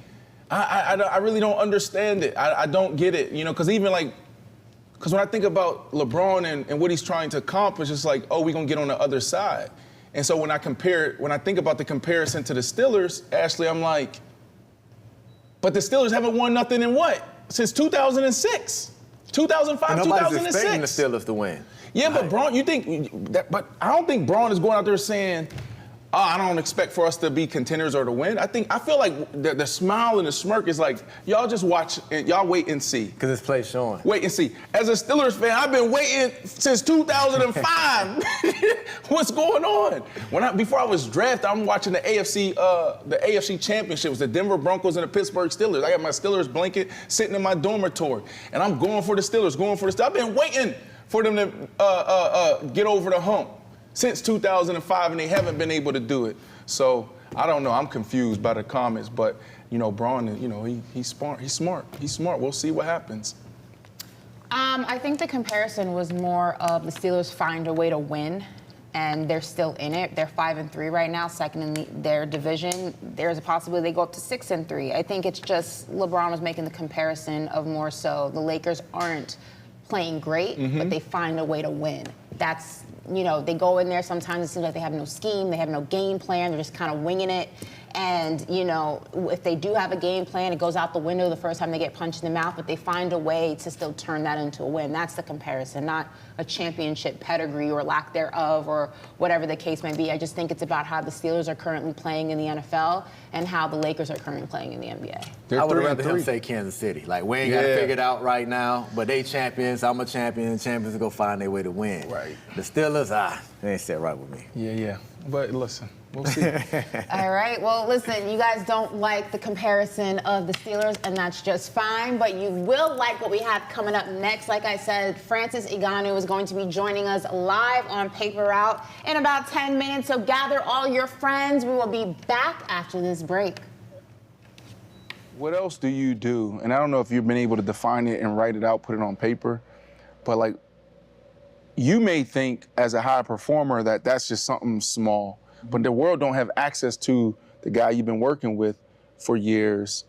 I really don't understand it. I don't get it. Because because when I think about LeBron and what he's trying to accomplish, it's like, oh, we're gonna get on the other side. And so when I think about the comparison to the Steelers, Ashley, I'm like, but the Steelers haven't won nothing in what? Since 2006. 2005, and nobody's 2006. expecting the Steelers to win. Right. Yeah, but Braun, but I don't think Braun is going out there saying, I don't expect for us to be contenders or to win. I feel like the smile and the smirk is like, y'all just watch, y'all wait and see. Because it's play showing. Wait and see. As a Steelers fan, I've been waiting since 2005. What's going on? Before I was drafted, I'm watching the AFC Championship. It was the Denver Broncos and the Pittsburgh Steelers. I got my Steelers blanket sitting in my dormitory, and I'm going for the Steelers, I've been waiting for them to get over the hump since 2005, and they haven't been able to do it. So I don't know. I'm confused by the comments, but Braun, he's smart. He's smart. We'll see what happens. I think the comparison was more of the Steelers find a way to win, and they're still in it. They're 5-3 right now, second in their division. There's a possibility they go up to 6-3. I think it's just LeBron was making the comparison of more so the Lakers aren't playing great, but they find a way to win. That's, they go in there, sometimes it seems like they have no scheme, they have no game plan, they're just kind of winging it. And, if they do have a game plan, it goes out the window the first time they get punched in the mouth, but they find a way to still turn that into a win. That's the comparison, not a championship pedigree or lack thereof or whatever the case may be. I just think it's about how the Steelers are currently playing in the NFL and how the Lakers are currently playing in the NBA. I would rather him say Kansas City. Like, we ain't got to figure it out right now, but they champions, I'm a champion, champions go find their way to win. Right. The Steelers, they ain't set right with me. Yeah. But listen, we'll see. All right. Well, listen, you guys don't like the comparison of the Steelers, and that's just fine. But you will like what we have coming up next. Like I said, Francis Ngannou is going to be joining us live on Paper Route in about 10 minutes. So gather all your friends. We will be back after this break. What else do you do? And I don't know if you've been able to define it and write it out, put it on paper, but you may think as a high performer that that's just something small, but the world don't have access to the guy you've been working with for years.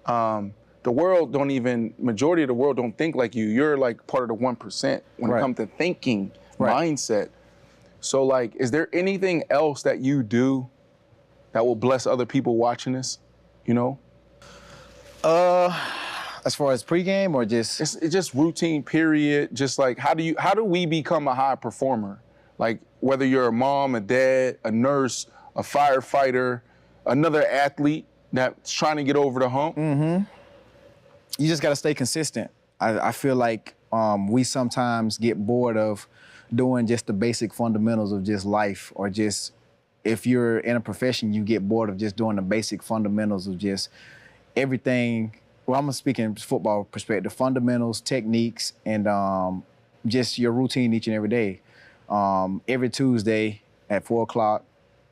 The world majority of the world don't think like you. You're like part of the 1% when it comes to thinking, mindset. So is there anything else that you do that will bless other people watching this, As far as pregame or just? It's just routine, period. Just how do we become a high performer? Like whether you're a mom, a dad, a nurse, a firefighter, another athlete that's trying to get over the hump. You just got to stay consistent. I feel like we sometimes get bored of doing just the basic fundamentals of just life, or just if you're in a profession, you get bored of just doing the basic fundamentals of just everything. Well, I'm speaking football perspective, fundamentals, techniques, and just your routine each and every day. Every Tuesday at 4 o'clock,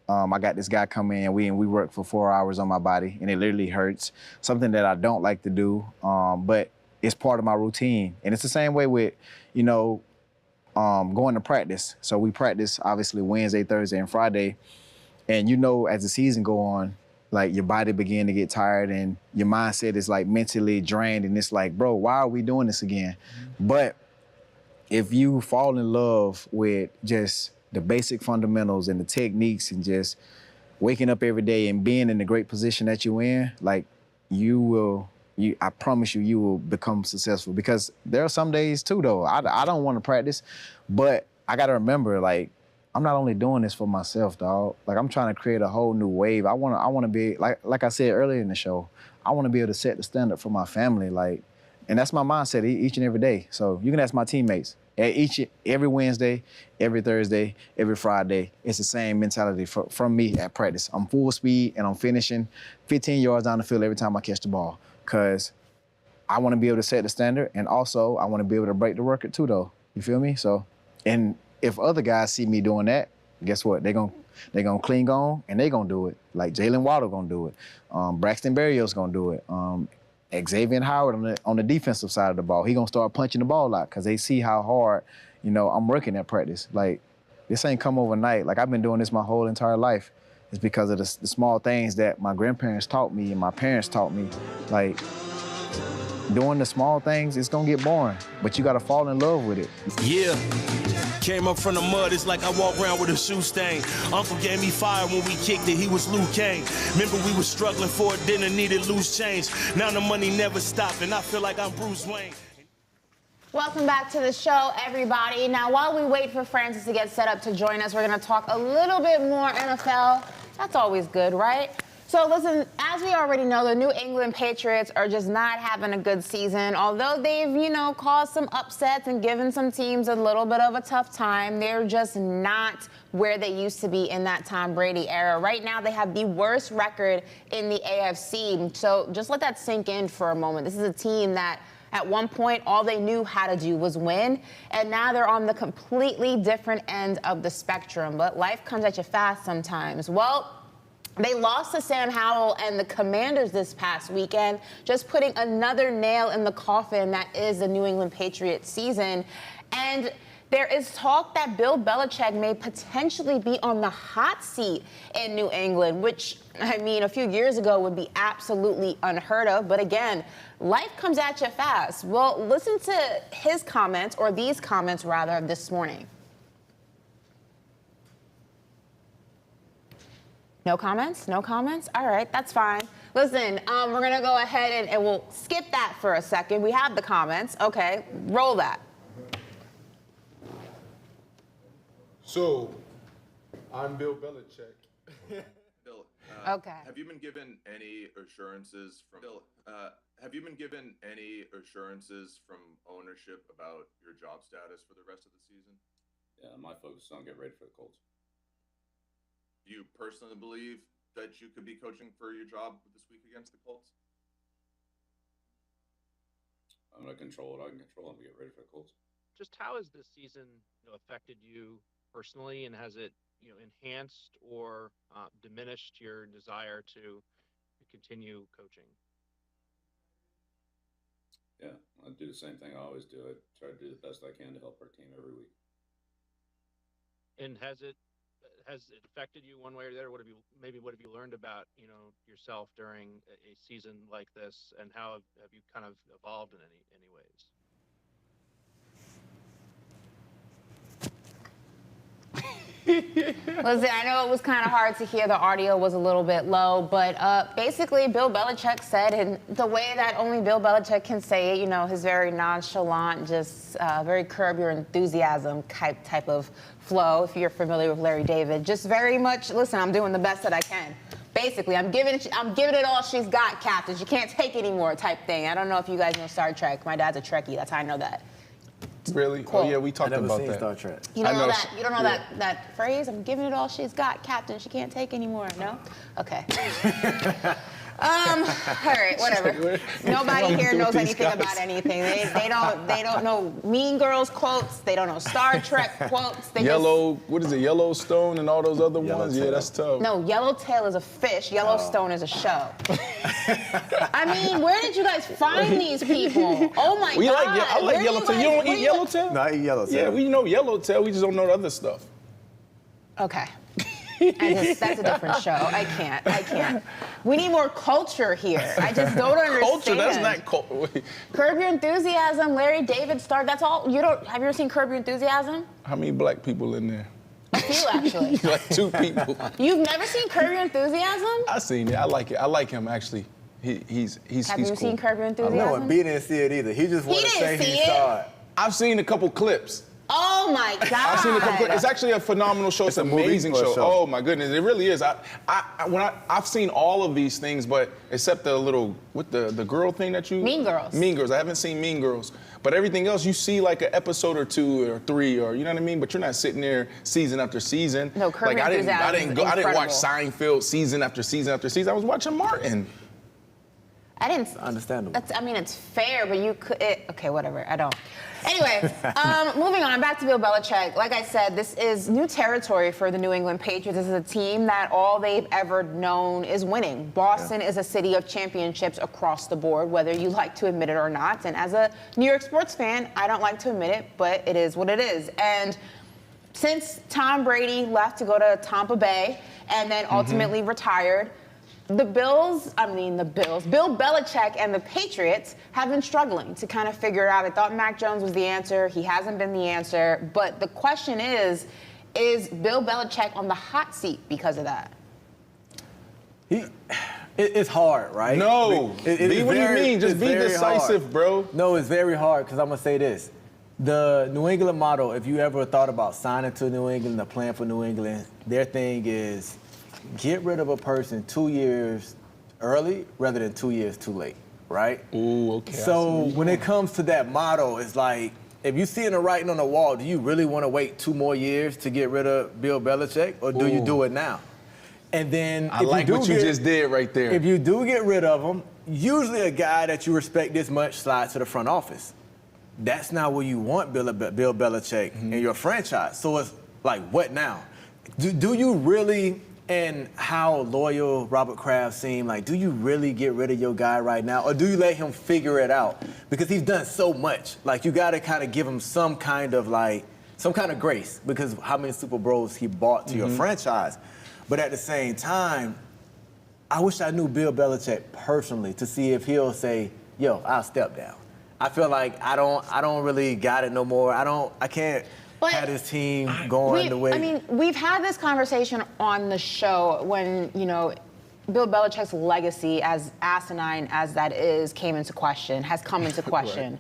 I got this guy come in, and we work for 4 hours on my body, and it literally hurts. Something that I don't like to do, but it's part of my routine. And it's the same way with, going to practice. So we practice, obviously, Wednesday, Thursday, and Friday. And as the season go on, your body begin to get tired and your mindset is mentally drained, and it's like, bro, why are we doing this again? But if you fall in love with just the basic fundamentals and the techniques and just waking up every day and being in the great position that you're in, I promise you will become successful. Because there are some days too, though, I don't want to practice, but I got to remember, I'm not only doing this for myself, dog. I'm trying to create a whole new wave. I want to be, like I said earlier in the show, I want to be able to set the standard for my family, and that's my mindset each and every day. So you can ask my teammates. Every Wednesday, every Thursday, every Friday, it's the same mentality from me at practice. I'm full speed, and I'm finishing 15 yards down the field every time I catch the ball, because I want to be able to set the standard, and also I want to be able to break the record too, though. You feel me? So, and if other guys see me doing that, guess what? They're gonna cling on and they're gonna do it. Like Jalen Waddle gonna do it. Braxton Berrios gonna do it. Xavier Howard on the defensive side of the ball, he gonna start punching the ball out because they see how hard, I'm working at practice. Like, this ain't come overnight. Like, I've been doing this my whole entire life. It's because of the small things that my grandparents taught me and my parents taught me. Like, doing the small things, it's gonna get boring, but you gotta fall in love with it. Yeah. Came up from the mud, it's like I walk around with a shoe stain. Uncle gave me fire when we kicked it, he was Luke Kane. Remember we was struggling for it, dinner needed loose change. Now the money never stopped, and I feel like I'm Bruce Wayne. Welcome back to the show, everybody. Now, while we wait for Francis to get set up to join us, we're going to talk a little bit more NFL. That's always good, right? So, listen, as we already know, the New England Patriots are just not having a good season. Although they've, caused some upsets and given some teams a little bit of a tough time, they're just not where they used to be in that Tom Brady era. Right now, they have the worst record in the AFC. So just let that sink in for a moment. This is a team that at one point, all they knew how to do was win, and now they're on the completely different end of the spectrum. But life comes at you fast sometimes. Well, they lost to Sam Howell and the Commanders this past weekend, just putting another nail in the coffin that is the New England Patriots season. And there is talk that Bill Belichick may potentially be on the hot seat in New England, which, a few years ago would be absolutely unheard of. But again, life comes at you fast. Well, listen to his comments, or these comments, rather, this morning. No comments? No comments? All right, that's fine. Listen, we're going to go ahead and we'll skip that for a second. We have the comments. Okay, roll that. So, I'm Bill Belichick. Bill, Okay. Have you been given any assurances from ownership about your job status for the rest of the season? Yeah, my focus is on get ready for the Colts. Do you personally believe that you could be coaching for your job this week against the Colts? I'm going to control what I can control and get ready for the Colts. Just how has this season affected you personally, and has it enhanced or diminished your desire to continue coaching? Yeah, I do the same thing I always do. I try to do the best I can to help our team every week. And has it affected you one way or the other? What have you learned about yourself during a season like this, and how have you kind of evolved in any ways? Listen, I know it was kind of hard to hear. The audio was a little bit low, but basically Bill Belichick said, in the way that only Bill Belichick can say it, his very nonchalant, just very curb your enthusiasm type of flow, if you're familiar with Larry David. Just very much, listen, I'm doing the best that I can. Basically, I'm giving it all she's got, Captain. She can't take any more type thing. I don't know if you guys know Star Trek. My dad's a Trekkie. That's how I know that. Really? Cool. Oh, yeah, we talked about that. Star Trek. You don't know know that? You don't know that phrase? I'm giving it all she's got, Captain. She can't take anymore. No? Okay. All right, whatever. Nobody here knows anything about anything. They don't know Mean Girls quotes. They don't know Star Trek quotes. What is it? Yellowstone and all those other ones? Yeah, that's tough. No, Yellowtail is a fish. Yellowstone is a show. Where did you guys find these people? Oh my God! I like Yellowtail. You don't eat Yellowtail? No, I eat Yellowtail. Yeah, we know Yellowtail. We just don't know the other stuff. Okay. That's a different show. I can't. We need more culture here. I just don't understand. Culture? That's not culture. Curb Your Enthusiasm, Larry David Starr. That's all. Have you ever seen Curb Your Enthusiasm? How many black people in there? A few, actually. Like 2 people. You've never seen Curb Your Enthusiasm? I've seen it. I like it. I like him, actually. He's Have you cool. seen Curb Your Enthusiasm? No, and B didn't see it either. He just wanted to say he saw it. I've seen a couple clips. Oh my God! I've seen a couple. It's actually a phenomenal show. It's an amazing show. Oh my goodness, it really is. I've seen all of these things, but except the little the girl thing that you. Mean Girls. Mean Girls. I haven't seen Mean Girls, but everything else you see like an episode or 2 or 3 or you know what I mean. But you're not sitting there season after season. No, Curb Your Enthusiasm. I didn't watch Seinfeld season after season after season. I was watching Martin. I didn't. Understandable. It's fair, but you could. Okay, whatever. I don't. Anyway, moving on. Back to Bill Belichick. Like I said, this is new territory for the New England Patriots. This is a team that all they've ever known is winning. Boston is a city of championships across the board, whether you like to admit it or not. And as a New York sports fan, I don't like to admit it, but it is what it is. And since Tom Brady left to go to Tampa Bay and then ultimately retired, Bill Belichick and the Patriots have been struggling to kind of figure it out. I thought Mac Jones was the answer. He hasn't been the answer. But the question is Bill Belichick on the hot seat because of that? It's hard, right? No. What do you mean? Just be decisive, hard. bro. No, it's very hard because I'm going to say this. The New England model, if you ever thought about signing to New England or playing for New England, their thing is get rid of a person 2 years early rather than 2 years too late, right? Ooh, okay. So when it comes to that model, it's like, if you see the writing on the wall, do you really want to wait 2 more years to get rid of Bill Belichick, or do you do it now? And then I like what you just did right there. If you do get rid of him, usually a guy that you respect this much slides to the front office. That's not where you want Bill Belichick in your franchise. So it's like, what now? Do you really, and how loyal Robert Kraft seemed, like, do you really get rid of your guy right now? Or do you let him figure it out? Because he's done so much. Like, you got to kind of give him some kind of grace because how many Super Bowls he brought to your franchise. But at the same time, I wish I knew Bill Belichick personally to see if he'll say, yo, I'll step down. I feel like I don't really got it no more. I can't have this team going the way. I mean, we've had this conversation on the show when, Bill Belichick's legacy, as asinine as that is, has come into question. Right.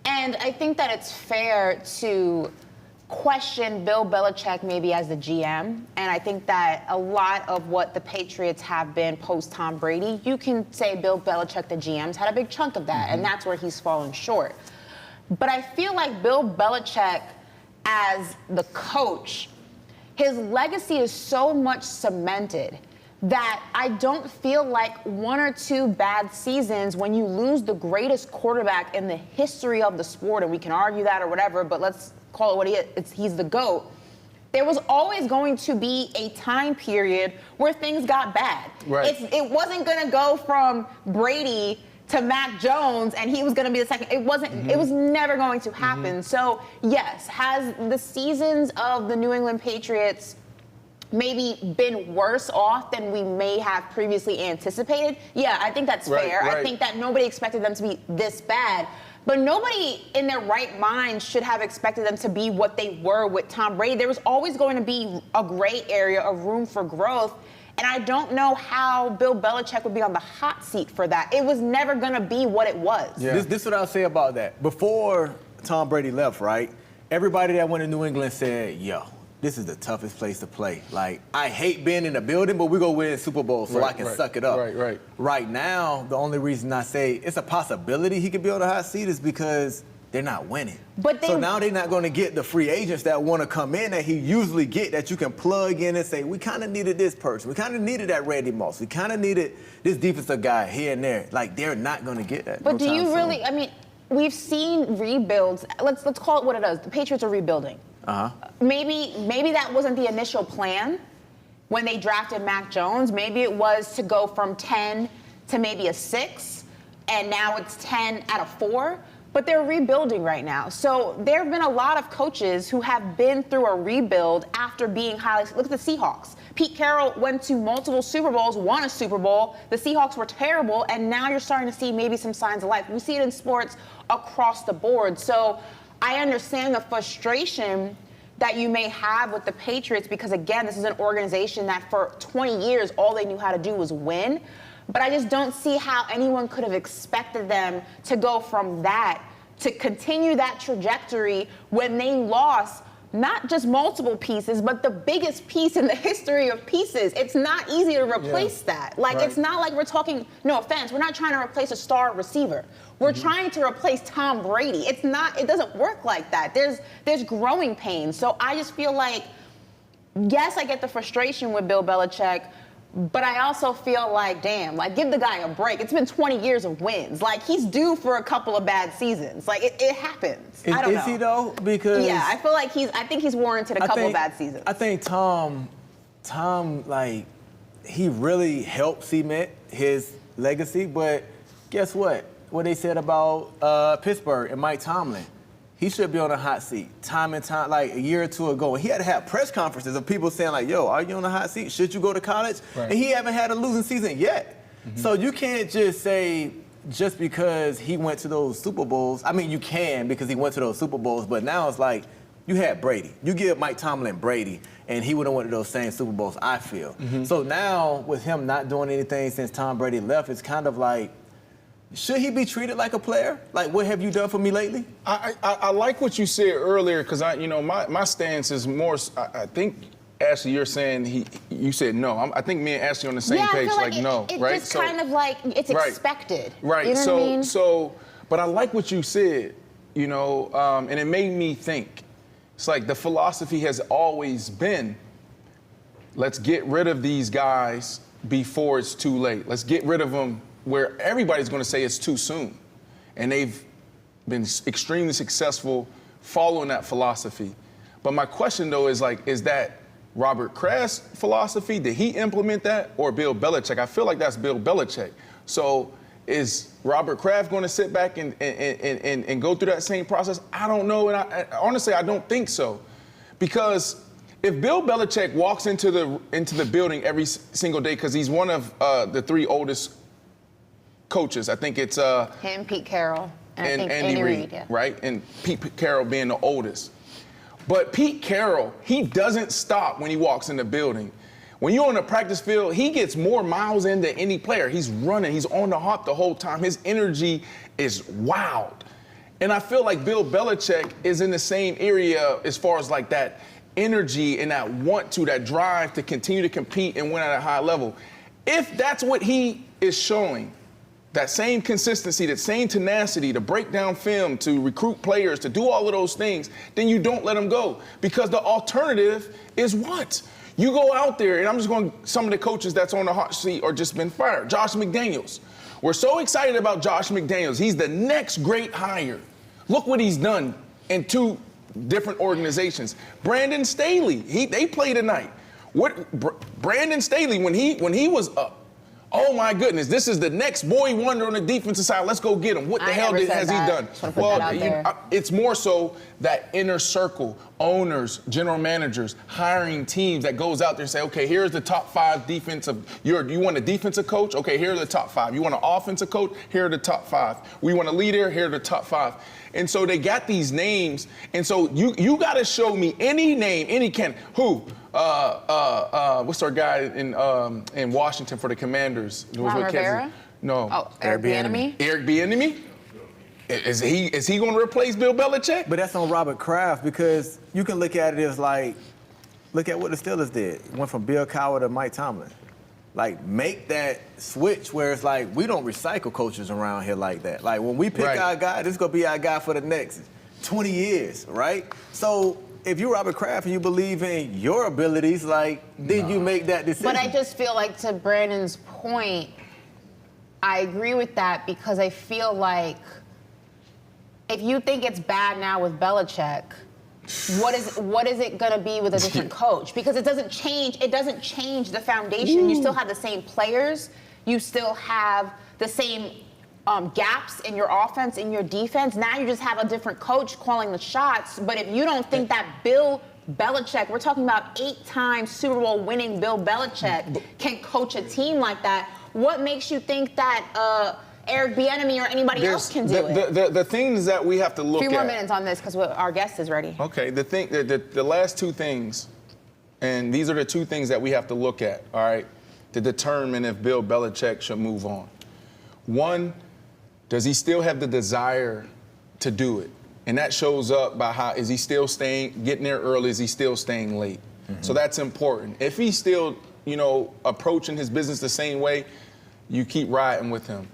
And I think that it's fair to question Bill Belichick maybe as the GM. And I think that a lot of what the Patriots have been post-Tom Brady, you can say Bill Belichick, the GM's had a big chunk of that, and that's where he's fallen short. But I feel like Bill Belichick as the coach, his legacy is so much cemented that I don't feel like 1 or 2 bad seasons when you lose the greatest quarterback in the history of the sport, and we can argue that or whatever, but let's call it what he is. He's the GOAT. There was always going to be a time period where things got bad. Right. It wasn't going to go from Brady to Mac Jones and he was going to be the second. It wasn't. It was never going to happen. So, yes, has the seasons of the New England Patriots maybe been worse off than we may have previously anticipated? Yeah, I think that's fair. Right. I think that nobody expected them to be this bad. But nobody in their right mind should have expected them to be what they were with Tom Brady. There was always going to be a gray area of room for growth. And I don't know how Bill Belichick would be on the hot seat for that. It was never going to be what it was. Yeah. This is what I'll say about that. Before Tom Brady left, right, everybody that went to New England said, yo, this is the toughest place to play. Like, I hate being in the building, but we're going to win Super Bowl so I can suck it up. Right. Right now, the only reason I say it's a possibility he could be on the hot seat is because they're not winning. So now they're not going to get the free agents that want to come in that he usually get, that you can plug in and say, we kind of needed this person. We kind of needed that Randy Moss. We kind of needed this defensive guy here and there. Like, they're not going to get that. But do you really, I mean, we've seen rebuilds. Let's call it what it is. The Patriots are rebuilding. Maybe that wasn't the initial plan when they drafted Mac Jones. Maybe it was to go from 10 to maybe a 6, and now it's 10 out of 4. But they're rebuilding right now. So there have been a lot of coaches who have been through a rebuild after being highly. Look at the Seahawks. Pete Carroll went to multiple Super Bowls, won a Super Bowl. The Seahawks were terrible, and now you're starting to see maybe some signs of life. We see it in sports across the board. So I understand the frustration that you may have with the Patriots because, again, this is an organization that for 20 years, all they knew how to do was win. But I just don't see how anyone could have expected them to go from that to continue that trajectory when they lost not just multiple pieces, but the biggest piece in the history of pieces. It's not easy to replace that. Like, it's not like we're talking, no offense, we're not trying to replace a star receiver. We're trying to replace Tom Brady. It doesn't work like that. There's growing pains. So I just feel like, yes, I get the frustration with Bill Belichick, But I also feel like, damn, like, give the guy a break. It's been 20 years of wins. Like, he's due for a couple of bad seasons. Like, it happens. I don't know. Is he, though? Because... Yeah, I feel like I think he's warranted a couple of bad seasons. I think Tom, like, he really helped cement his legacy. But guess what? What they said about Pittsburgh and Mike Tomlin. He should be on a hot seat time and time, like a year or two ago. And he had to have press conferences of people saying, like, yo, are you on a hot seat? Should you go to college? Right. And he haven't had a losing season yet. Mm-hmm. So you can't just say, just because he went to those Super Bowls. I mean, you can because he went to those Super Bowls, but now it's like, you had Brady. You give Mike Tomlin Brady, and he would have went to those same Super Bowls, I feel. Mm-hmm. So now, with him not doing anything since Tom Brady left, it's kind of like, should he be treated like a player? Like, what have you done for me lately? I like what you said earlier because my stance is more. I think Ashley, you're saying you said no. I think me and Ashley on the same page. I feel no, it right? Just kind of like it's expected. Right. You know what I mean? But I like what you said. And it made me think. It's like the philosophy has always been, let's get rid of these guys before it's too late. Let's get rid of them where everybody's going to say it's too soon. And they've been extremely successful following that philosophy. But my question, though, is that Robert Kraft's philosophy? Did he implement that? Or Bill Belichick? I feel like that's Bill Belichick. So is Robert Kraft going to sit back and go through that same process? I don't know. And honestly, I don't think so. Because if Bill Belichick walks into the building every single day, because he's one of the three oldest coaches. I think it's him, Pete Carroll, and I think Andy Reid, yeah. Right? And Pete Carroll being the oldest. But Pete Carroll, he doesn't stop when he walks in the building. When you're on the practice field, he gets more miles in than any player. He's running, he's on the hop the whole time. His energy is wild. And I feel like Bill Belichick is in the same area as far as like that energy and that drive to continue to compete and win at a high level. If that's what he is showing, that same consistency, that same tenacity to break down film, to recruit players, to do all of those things, then you don't let them go. Because the alternative is what? You go out there, and I'm just going, some of the coaches that's on the hot seat or just been fired. Josh McDaniels. We're so excited about Josh McDaniels. He's the next great hire. Look what he's done in two different organizations. Brandon Staley, they play tonight. Brandon Staley, when he was up, oh my goodness, this is the next boy wonder on the defensive side. Let's go get him. What the hell has he done? Well, it's more so that inner circle, owners, general managers, hiring teams that goes out there and say, okay, here's the top 5 defensive. You want a defensive coach? Okay, here are the top 5. You want an offensive coach? Here are the top 5. We want a leader? Here are the top 5. And so they got these names, and so you got to show me any name, any who. What's our guy in Washington for the Commanders? Ron Rivera? No. Oh, Eric Bieniemy? Eric Bieniemy? Is he going to replace Bill Belichick? But that's on Robert Kraft because you can look at it as like, look at what the Steelers did. It went from Bill Cowher to Mike Tomlin. Like, make that switch where it's like, we don't recycle coaches around here like that. Like, when we pick our guy, this is going to be our guy for the next 20 years, right? So if you're Robert Kraft and you believe in your abilities, like, then you make that decision. But I just feel like, to Brandon's point, I agree with that because I feel like if you think it's bad now with Belichick, what is it going to be with a different coach? Because it doesn't change the foundation. You still have the same players. You still have the same gaps in your offense, in your defense. Now you just have a different coach calling the shots. But if you don't think that Bill Belichick, we're talking about 8-time Super Bowl winning Bill Belichick, can coach a team like that, what makes you think that Eric Bieniemy or anybody else can do it? The things that we have to look at. A few more minutes on this because our guest is ready. Okay, the last two things, and these are the two things that we have to look at, all right, to determine if Bill Belichick should move on. One, does he still have the desire to do it? And that shows up by is he still getting there early? Is he still staying late? Mm-hmm. So that's important. If he's still, approaching his business the same way, you keep riding with him.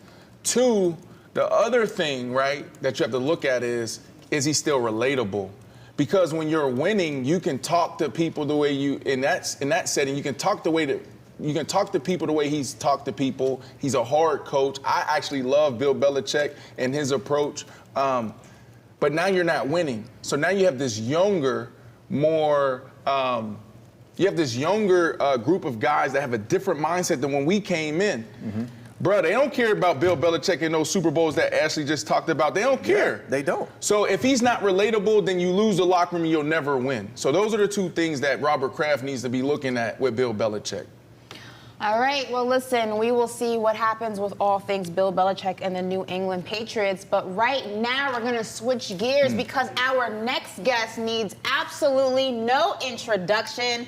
Two, the other thing, right, that you have to look at is he still relatable? Because when you're winning, you can talk to people the way in that setting, you can talk the way you can talk to people the way he's talked to people. He's a hard coach. I actually love Bill Belichick and his approach. But now you're not winning. So now you have this younger, more, you have this younger group of guys that have a different mindset than when we came in. Mm-hmm. Bro, they don't care about Bill Belichick and those Super Bowls that Ashley just talked about. They don't care. Yeah, they don't. So if he's not relatable, then you lose the locker room and you'll never win. So those are the two things that Robert Kraft needs to be looking at with Bill Belichick. All right, well, listen, we will see what happens with all things Bill Belichick and the New England Patriots. But right now, we're going to switch gears because our next guest needs absolutely no introduction.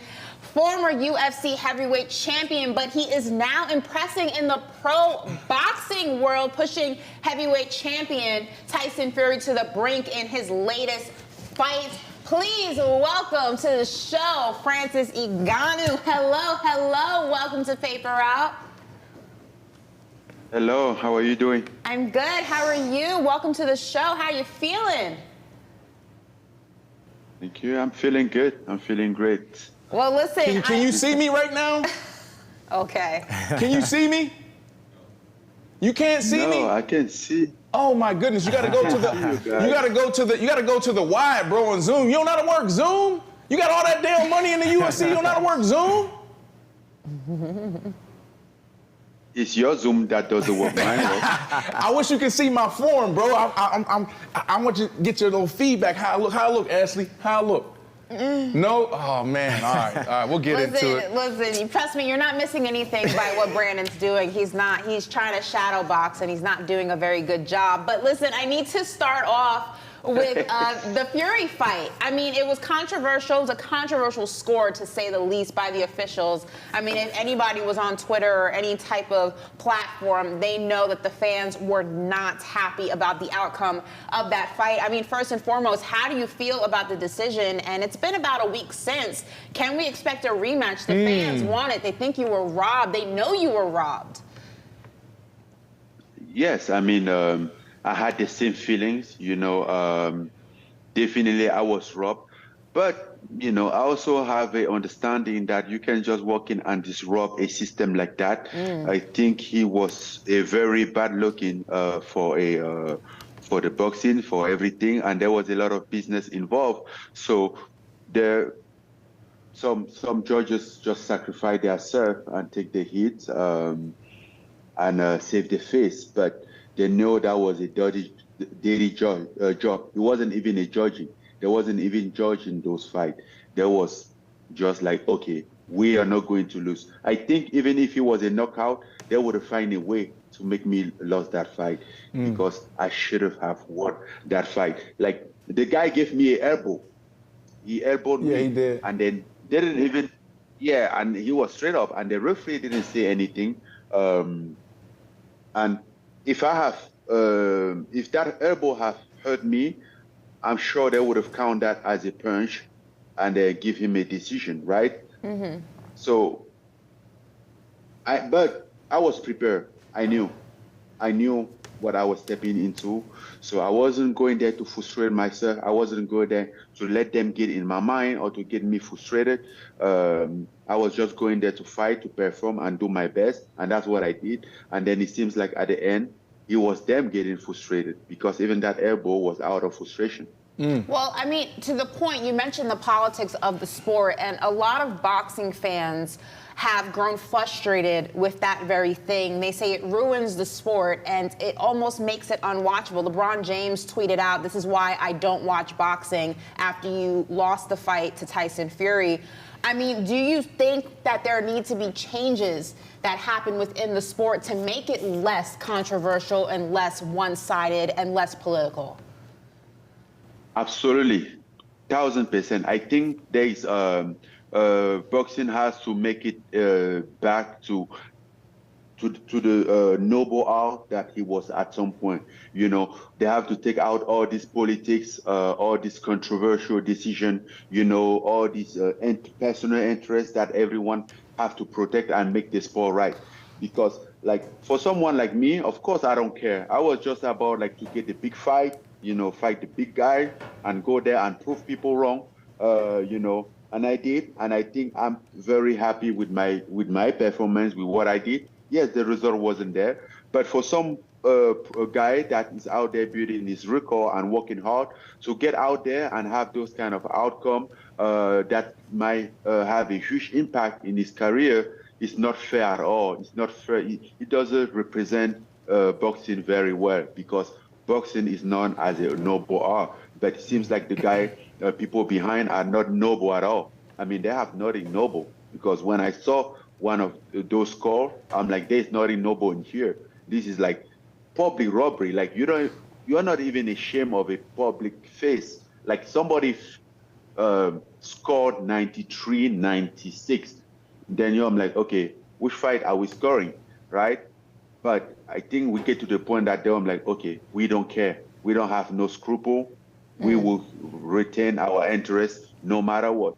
Former UFC heavyweight champion, but he is now impressing in the pro boxing world, pushing heavyweight champion Tyson Fury to the brink in his latest fight. Please welcome to the show, Francis Ngannou. Hello. Welcome to Paper Out. Hello, how are you doing? I'm good. How are you? Welcome to the show. How are you feeling? Thank you. I'm feeling good. I'm feeling great. Well, listen. Can you see me right now? Okay. Can you see me? You can't see me? No, I can see. Oh my goodness! You gotta go to the. You gotta go to the wide, bro, on Zoom. You don't know how to work Zoom? You got all that damn money in the UFC. You don't know how to work Zoom? It's your Zoom that doesn't work. Mine works. I wish you could see my form, bro. I want you to get your little feedback. How I look, Ashley? How I look? No? Oh, man. All right. We'll get into it. Listen, trust me, you're not missing anything by what Brandon's doing. He's trying to shadow box, and he's not doing a very good job. But listen, I need to start off with the Fury fight. I mean, it was controversial. It was a controversial score, to say the least, by the officials. I mean, if anybody was on Twitter or any type of platform, they know that the fans were not happy about the outcome of that fight. I mean, first and foremost, how do you feel about the decision? And it's been about a week since. Can we expect a rematch? The fans want it. They think you were robbed. They know you were robbed. Yes, I mean, I had the same feelings, definitely I was robbed. But, I also have a understanding that you can just walk in and disrupt a system like that. I think he was a very bad looking for the boxing, for everything, and there was a lot of business involved. So some judges just sacrifice themselves and take the hit and save the face. But they know that was a dirty job. It wasn't even a judging. There wasn't even judging those fights. There was just like, okay, we are not going to lose. I think even if it was a knockout, they would have found a way to make me lose that fight because I should have won that fight. Like, the guy gave me an elbow. He elbowed me. Yeah, he did. And then didn't even, and he was straight up, and the referee didn't say anything. And if if that elbow have hurt me, I'm sure they would have counted that as a punch and give him a decision, right? Mm-hmm. So, but I was prepared. I knew what I was stepping into. So I wasn't going there to frustrate myself. I wasn't going there to let them get in my mind or to get me frustrated. I was just going there to fight, to perform, and do my best. And that's what I did. And then it seems like at the end, it was them getting frustrated because even that elbow was out of frustration. Well, I mean, to the point, you mentioned the politics of the sport, and a lot of boxing fans have grown frustrated with that very thing. They say it ruins the sport and it almost makes it unwatchable. LeBron James tweeted out, "This is why I don't watch boxing," after you lost the fight to Tyson Fury. I mean, do you think that there need to be changes that happen within the sport to make it less controversial and less one-sided and less political? Absolutely, 1000%. I think there is boxing has to make it back to the noble art that he was at some point. They have to take out all this politics, all this controversial decision, all these personal interests that everyone have to protect and make the sport right. Because, like, for someone like me, of course, I don't care. I was just about, like, to get the big fight, fight the big guy and go there and prove people wrong, and I did, and I think I'm very happy with my performance, with what I did. Yes, the result wasn't there, but for some a guy that is out there building his record and working hard to get out there and have those kind of outcome that might have a huge impact in his career, it's not fair at all. It's not fair. It doesn't represent boxing very well, because boxing is known as a noble art, but it seems like the guy, people behind are not noble at all. I mean, they have nothing noble, because when I saw one of those scores, I'm like, there's nothing noble in here. This is like public robbery. Like, you're not even ashamed of a public face. Like, somebody scored 93, 96. Then I'm like, okay, which fight are we scoring, right? But I think we get to the point that I'm like, okay, we don't care. We don't have no scruple. We will retain our interest no matter what.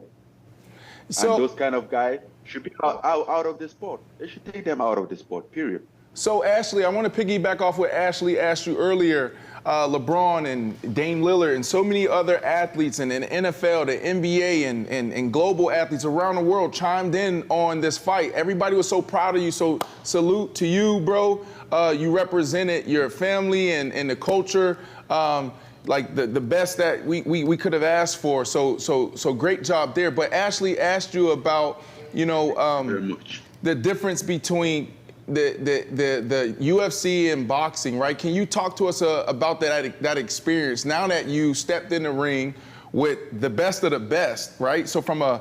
So, and those kind of guys should be out of the sport. They should take them out of the sport, period. So, Ashley, I want to piggyback off what Ashley asked you earlier. LeBron and Dame Lillard and so many other athletes in the NFL, the NBA, and global athletes around the world chimed in on this fight. Everybody was so proud of you. So salute to you, bro. You represented your family and the culture like the best that we could have asked for. So great job there. But Ashley asked you about, the difference between the UFC and boxing, right? Can you talk to us about that experience now that you stepped in the ring with the best of the best, right? So from a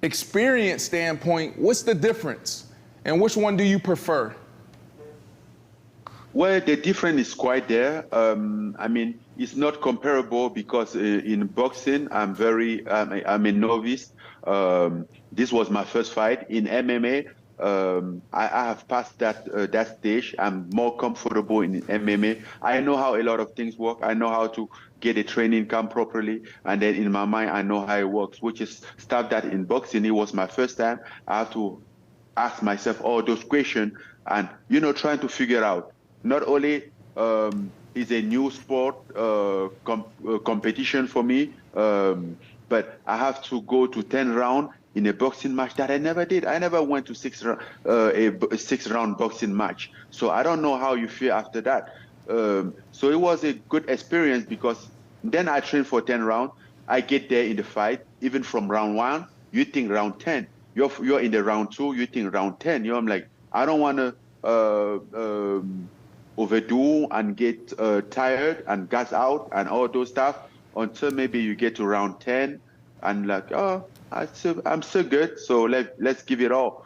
experience standpoint, what's the difference, and which one do you prefer? Well, the difference is quite there. I mean, it's not comparable because in boxing, I'm a novice. This was my first fight. In MMA, I have passed that stage. I'm more comfortable in MMA. I know how a lot of things work. I know how to get a training camp properly, and then in my mind, I know how it works. Which is stuff that in boxing, it was my first time. I have to ask myself all those questions and trying to figure out. Not only is a new sport competition for me, but I have to go to 10 rounds in a boxing match that I never did. I never went to a 6-round boxing match. So I don't know how you feel after that. So it was a good experience because then I trained for 10 rounds. I get there in the fight, even from round 1, you think round 10. You're in the round 2, you think round 10. I'm like, I don't want to overdo and get tired and gas out and all those stuff until maybe you get to round 10 and like, oh, I'm so good, so let's give it all,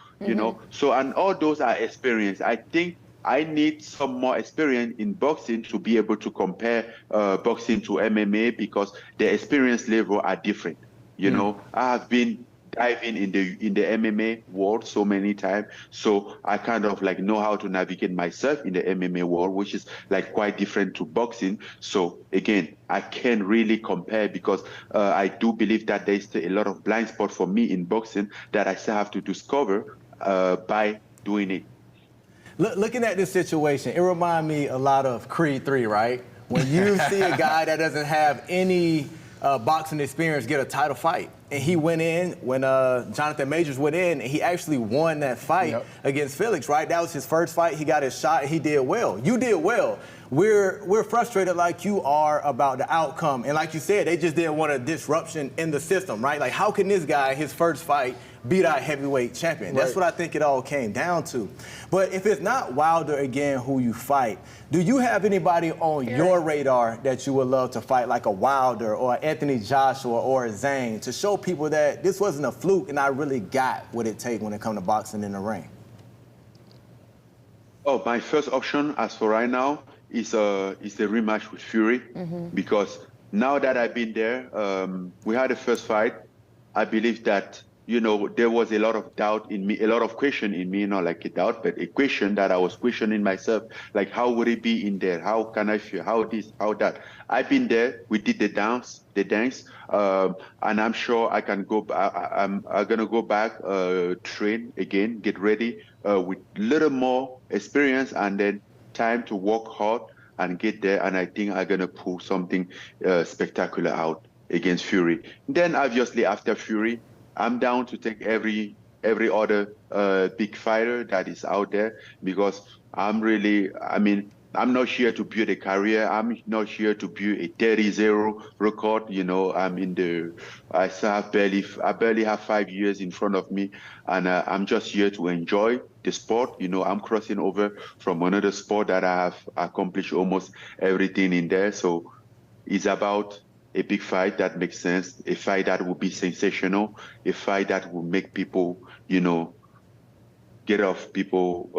So, and all those are experience. I think I need some more experience in boxing to be able to compare boxing to MMA because the experience level are different. I have been diving in the MMA world so many times, so I kind of like know how to navigate myself in the MMA world, which is like quite different to boxing. So again, I can't really compare because I do believe that there's still a lot of blind spot for me in boxing that I still have to discover by doing it. Looking at this situation, it reminds me a lot of Creed 3, right? When you see a guy that doesn't have any boxing experience get a title fight. And he went in when Jonathan Majors went in, and he actually won that fight against Felix, right? That was his first fight. He got his shot. He did well. You did well. We're frustrated like you are about the outcome. And like you said, they just didn't want a disruption in the system, right? Like, how can this guy, his first fight, beat our heavyweight champion? That's what I think it all came down to. But if it's not Wilder again who you fight, do you have anybody on your radar that you would love to fight, like a Wilder or Anthony Joshua or a Zane, to show people that this wasn't a fluke and I really got what it takes when it comes to boxing in the ring? Oh, my first option as for right now is the rematch with Fury, because now that I've been there, we had a first fight. I believe that there was a lot of doubt in me, a lot of question in me, not like a doubt, but a question that I was questioning myself, like how would it be in there? How can I feel? How this, how that? I've been there. We did the dance, and I'm sure I can go. I'm gonna go back, train again, get ready with little more experience, and then time to work hard and get there. And I think I'm gonna pull something spectacular out against Fury. Then obviously after Fury, I'm down to take every other big fighter that is out there, because I'm not here to build a career. I'm not here to build a 30-0 record. I barely have 5 years in front of me, and I'm just here to enjoy the sport. I'm crossing over from another sport that I have accomplished almost everything in there. So it's about a big fight that makes sense, a fight that will be sensational, a fight that will make people, get people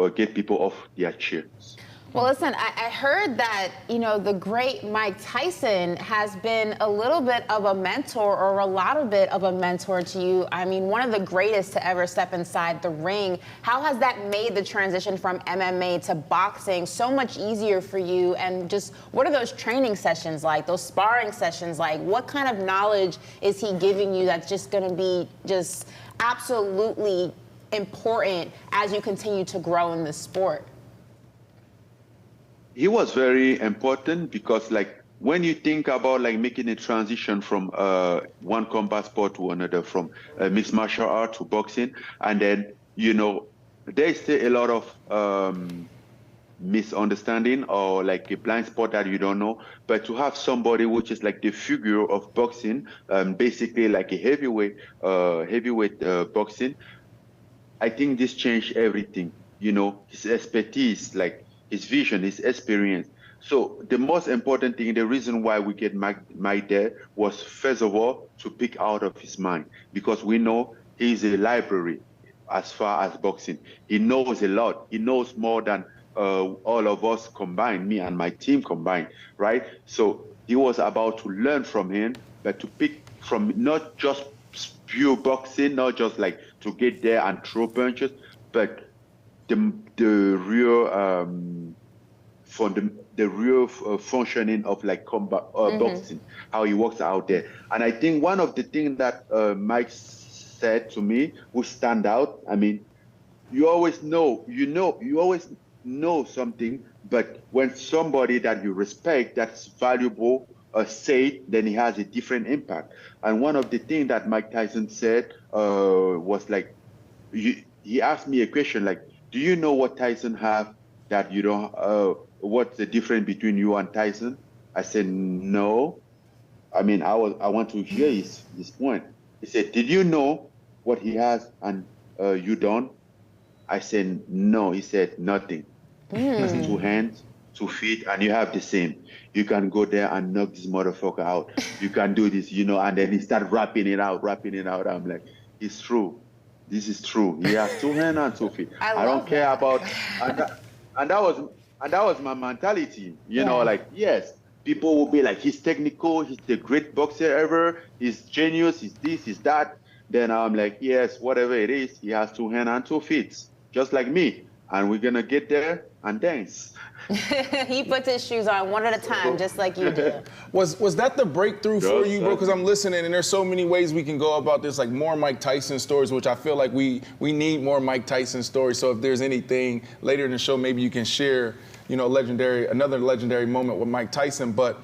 off their chairs. Well, listen, I heard that, the great Mike Tyson has been a little bit of a mentor, or a lot of bit of a mentor to you. I mean, one of the greatest to ever step inside the ring. How has that made the transition from MMA to boxing so much easier for you? And just what are those training sessions like, those sparring sessions like? What kind of knowledge is he giving you that's just going to be just absolutely important as you continue to grow in the sport? He was very important because, when you think about making a transition from one combat sport to another, from mixed martial art to boxing, and then there's still a lot of misunderstanding, or a blind spot that you don't know. But to have somebody which is the figure of boxing, basically like a heavyweight boxing, I think this changed everything. His expertise, his vision, his experience. So the most important thing, the reason why we get Mike there, was first of all to pick out of his mind, because we know he's a library as far as boxing. He knows a lot. He knows more than all of us combined, me and my team combined, right? So he was about to learn from him, but to pick from not just pure boxing, not just to get there and throw punches, but the real functioning of combat boxing, how he works out there. And I think one of the things that Mike said to me would stand out. I mean, you always know something, but when somebody that you respect, that's valuable, say it, then it has a different impact. And one of the things that Mike Tyson said was he asked me a question do you know what Tyson have that you don't? What's the difference between you and Tyson? I said, no. I mean, I want to hear his point. He said, did you know what he has and you don't? I said, no. He said, nothing. Just 2 hands, 2 feet, and you have the same. You can go there and knock this motherfucker out. You can do this, and then he started rapping it out. I'm like, it's true. This is true. He has 2 hands and 2 feet. I don't care about, and that was my mentality. Yes, people will be like, he's technical, he's the great boxer ever, he's genius, he's this, he's that. Then I'm like, yes, whatever it is, he has 2 hands and 2 feet, just like me, and we're gonna get there and dance. He puts his shoes on one at a time, just like you do. Was that the breakthrough for you, bro? Because I'm listening, and there's so many ways we can go about this, more Mike Tyson stories, which I feel like we need more Mike Tyson stories. So if there's anything later in the show, maybe you can share, another legendary moment with Mike Tyson. But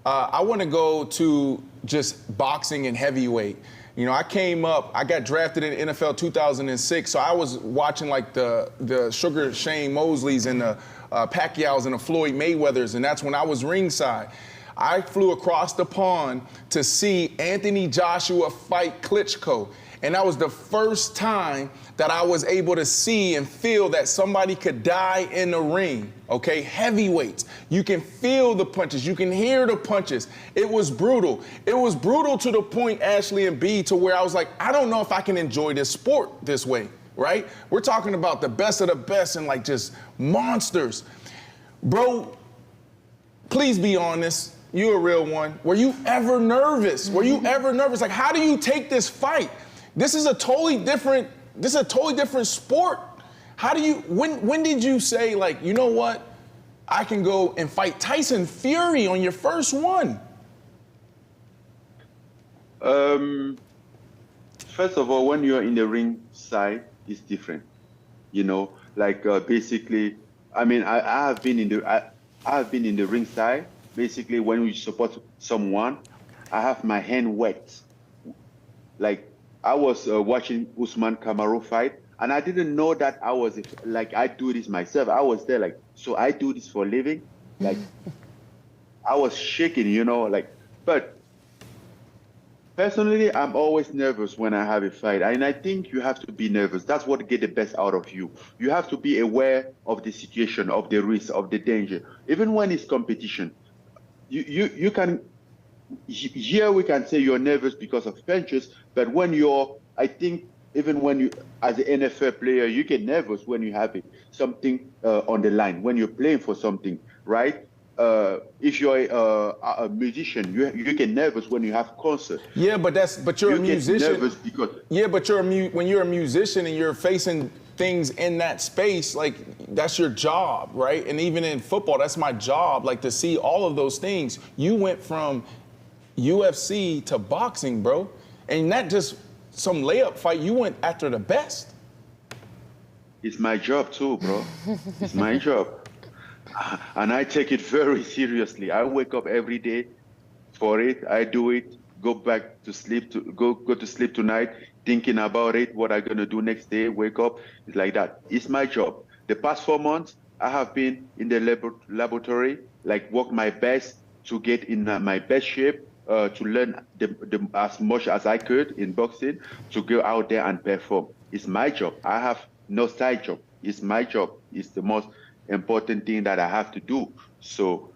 I want to go to just boxing and heavyweight. I got drafted in NFL 2006, so I was watching the Sugar Shane Mosleys and the Pacquiao's and the Floyd Mayweathers, and that's when I was ringside. I flew across the pond to see Anthony Joshua fight Klitschko, and that was the first time that I was able to see and feel that somebody could die in the ring, okay? Heavyweights. You can feel the punches. You can hear the punches. It was brutal. It was brutal to the point, Ashley and B, to where I was like, I don't know if I can enjoy this sport this way, right? We're talking about the best of the best and just monsters. Bro, please be honest. You're a real one. Were you ever nervous? Were you ever nervous? How do you take this fight? This is a totally different sport. How do you, when did you say, you know what? I can go and fight Tyson Fury on your first one? First of all, when you're in the ring side, it's different. Basically, I mean, I have been in the ring side. Basically, when we support someone, I have my hand wet. I was watching Usman Kamaru fight, and I didn't know that I was like I do this myself. I was there like, so I do this for a living, like I was shaking, you know, like. But personally, I'm always nervous when I have a fight, and I think you have to be nervous. That's what get the best out of you. You have to be aware of the situation, of the risk, of the danger, even when it's competition. You can. Here we can say you're nervous because of punches, but when I think even when you, as an NFL player, you get nervous when you have something on the line, when you're playing for something, right? If you're a musician, you get nervous when you have concert. Yeah, but you're a musician. Get nervous because but when you're a musician and you're facing things in that space, like that's your job, right? And even in football, that's my job, like to see all of those things. You went from UFC to boxing, bro, and not just some layup fight. You went after the best. It's my job too, bro. It's my job. And I take it very seriously. I wake up every day for it. I do it, go back to sleep, go to sleep tonight, thinking about it, what I'm going to do next day, wake up. It's like that. It's my job. The past 4 months, I have been in the laboratory, like work my best to get in my best shape, to learn as much as I could in boxing, to go out there and perform. It's my job. I have no side job. It's my job. It's the most important thing that I have to do. So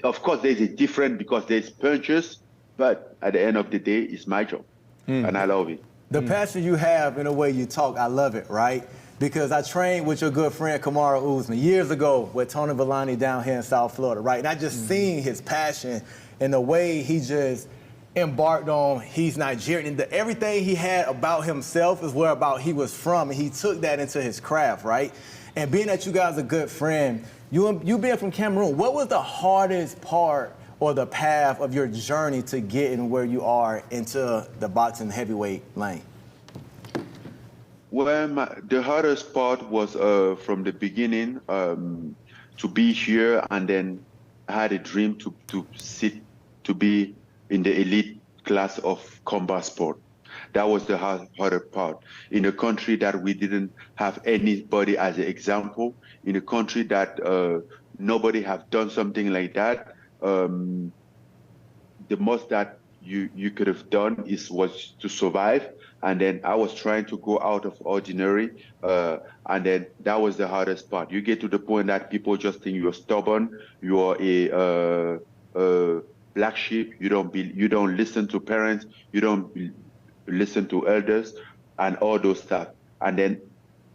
of course there's a difference because there's punches, but at the end of the day, it's my job. And I love it. The passion you have in the way you talk, I love it, right? Because I trained with your good friend Kamaru Usman years ago with Tony Villani down here in South Florida, right? And I just seen his passion and the way he just embarked on, he's Nigerian, and everything he had about himself is where about he was from, and he took that into his craft, right? And being that you guys are good friends, you being from Cameroon, what was the hardest part or the path of your journey to getting where you are into the boxing heavyweight lane? Well, the hardest part was from the beginning to be here, and then I had a dream to be in the elite class of combat sport. That was the harder part. In a country that we didn't have anybody as an example, in a country that nobody have done something like that, the most that you could have done was to survive. And then I was trying to go out of ordinary, and then that was the hardest part. You get to the point that people just think you're stubborn, you're a black sheep. You don't listen to parents, you don't listen to elders, and all those stuff. And then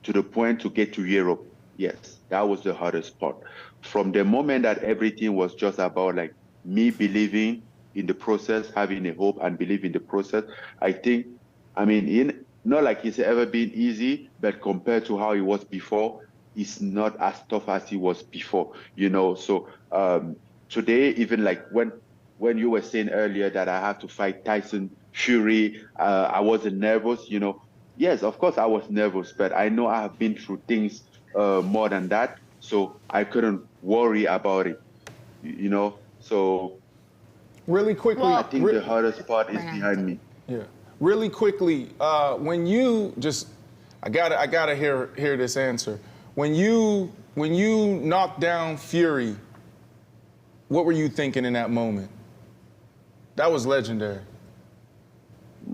to the point to get to Europe, yes, that was the hardest part. From the moment that everything was just about like me believing in the process, having a hope and believe in the process, not like it's ever been easy, but compared to how it was before, it's not as tough as it was before, you know. So today, even like when you were saying earlier that I have to fight Tyson Fury, I wasn't nervous, you know. Yes, of course I was nervous, but I know I have been through things more than that, so I couldn't worry about it, you know. So really quickly, I think the hardest part is behind me. Yeah. Really quickly, when you I gotta hear this answer. When you knocked down Fury, what were you thinking in that moment? That was legendary.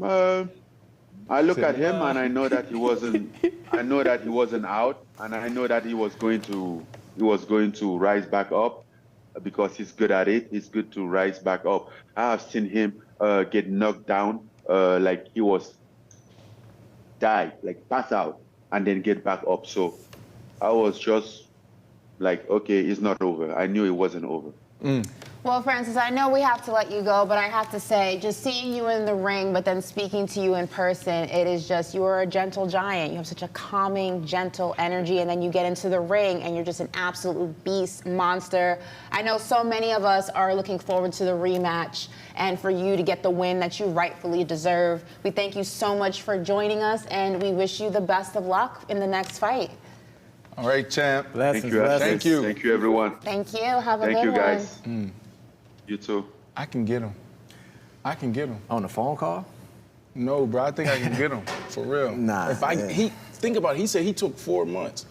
I look at him and I know that he wasn't. I know that he wasn't out, and I know that he was going to rise back up because he's good at it. He's good to rise back up. I have seen him get knocked down. Like he was die, like pass out, and then get back up. So I was just like, okay, it's not over. I knew it wasn't over. Well, Francis, I know we have to let you go, but I have to say, just seeing you in the ring, but then speaking to you in person, it is just, you are a gentle giant. You have such a calming, gentle energy, and then you get into the ring, and you're just an absolute beast, monster. I know so many of us are looking forward to the rematch and for you to get the win that you rightfully deserve. We thank you so much for joining us, and we wish you the best of luck in the next fight. All right, champ. Thank you, Thank you. Thank you, everyone. Thank you. Have a Thank good you, one. guys. You too. I can get him. On the phone call? No, bro. I think I can get him for real. Nah. Think about it. He said he took 4 months.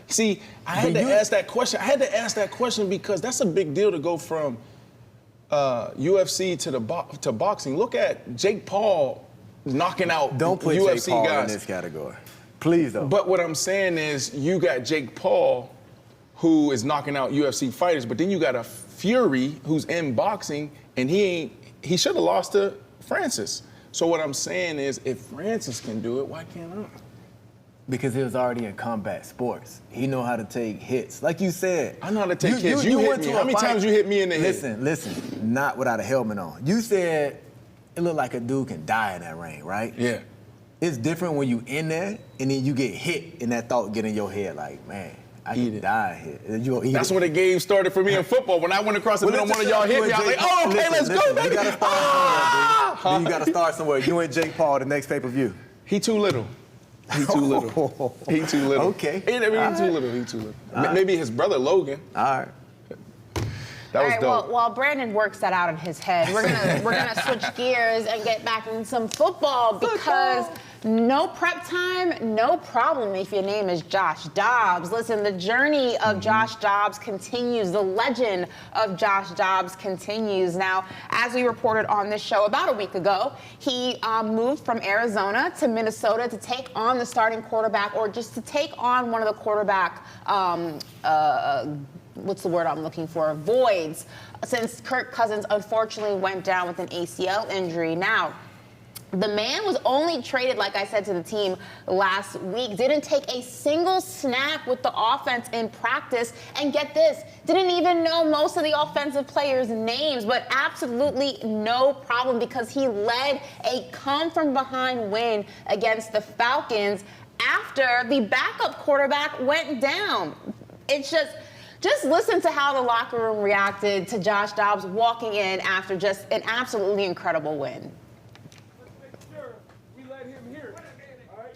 See, I had to ask that question. I had to ask that question because that's a big deal to go from UFC to boxing. Look at Jake Paul knocking out Don't put UFC Jake Paul guys. in this category. Please don't. But what I'm saying is you got Jake Paul who is knocking out UFC fighters, but then you got a Fury who's in boxing and he should have lost to Francis. So what I'm saying is if Francis can do it, why can't I? Because he was already in combat sports. He know how to take hits. Like you said. I know how to take hits. You hit me. How many times you hit me in the head? Listen, not without a helmet on. You said it looked like a dude can die in that ring, right? Yeah. It's different when you in there and then you get hit and that thought get in your head like, man, I can die here. That's when the game started for me in football. When I went across the middle, one of y'all hit me. I was like, oh, okay, let's go, baby. You gotta start somewhere, dude. Then you gotta start somewhere. You and Jake Paul the next pay-per-view. He too little. He too little. He too little. Okay. He too little. He too little. Maybe his brother Logan. All right. That was dope. Well, while Brandon works that out in his head, we're gonna switch gears and get back in some football because no prep time, no problem if your name is Josh Dobbs. Listen, the journey of Josh Dobbs continues. The legend of Josh Dobbs continues. Now, as we reported on this show about a week ago, he moved from Arizona to Minnesota to take on the starting quarterback, or just to take on one of the quarterback what's the word I'm looking for? Voids, since Kirk Cousins unfortunately went down with an ACL injury. Now, the man was only traded, like I said, to the team last week. Didn't take a single snap with the offense in practice. And get this, didn't even know most of the offensive players' names, but absolutely no problem because he led a come-from-behind win against the Falcons after the backup quarterback went down. It's just listen to how the locker room reacted to Josh Dobbs walking in after just an absolutely incredible win. We let him hear it. All right?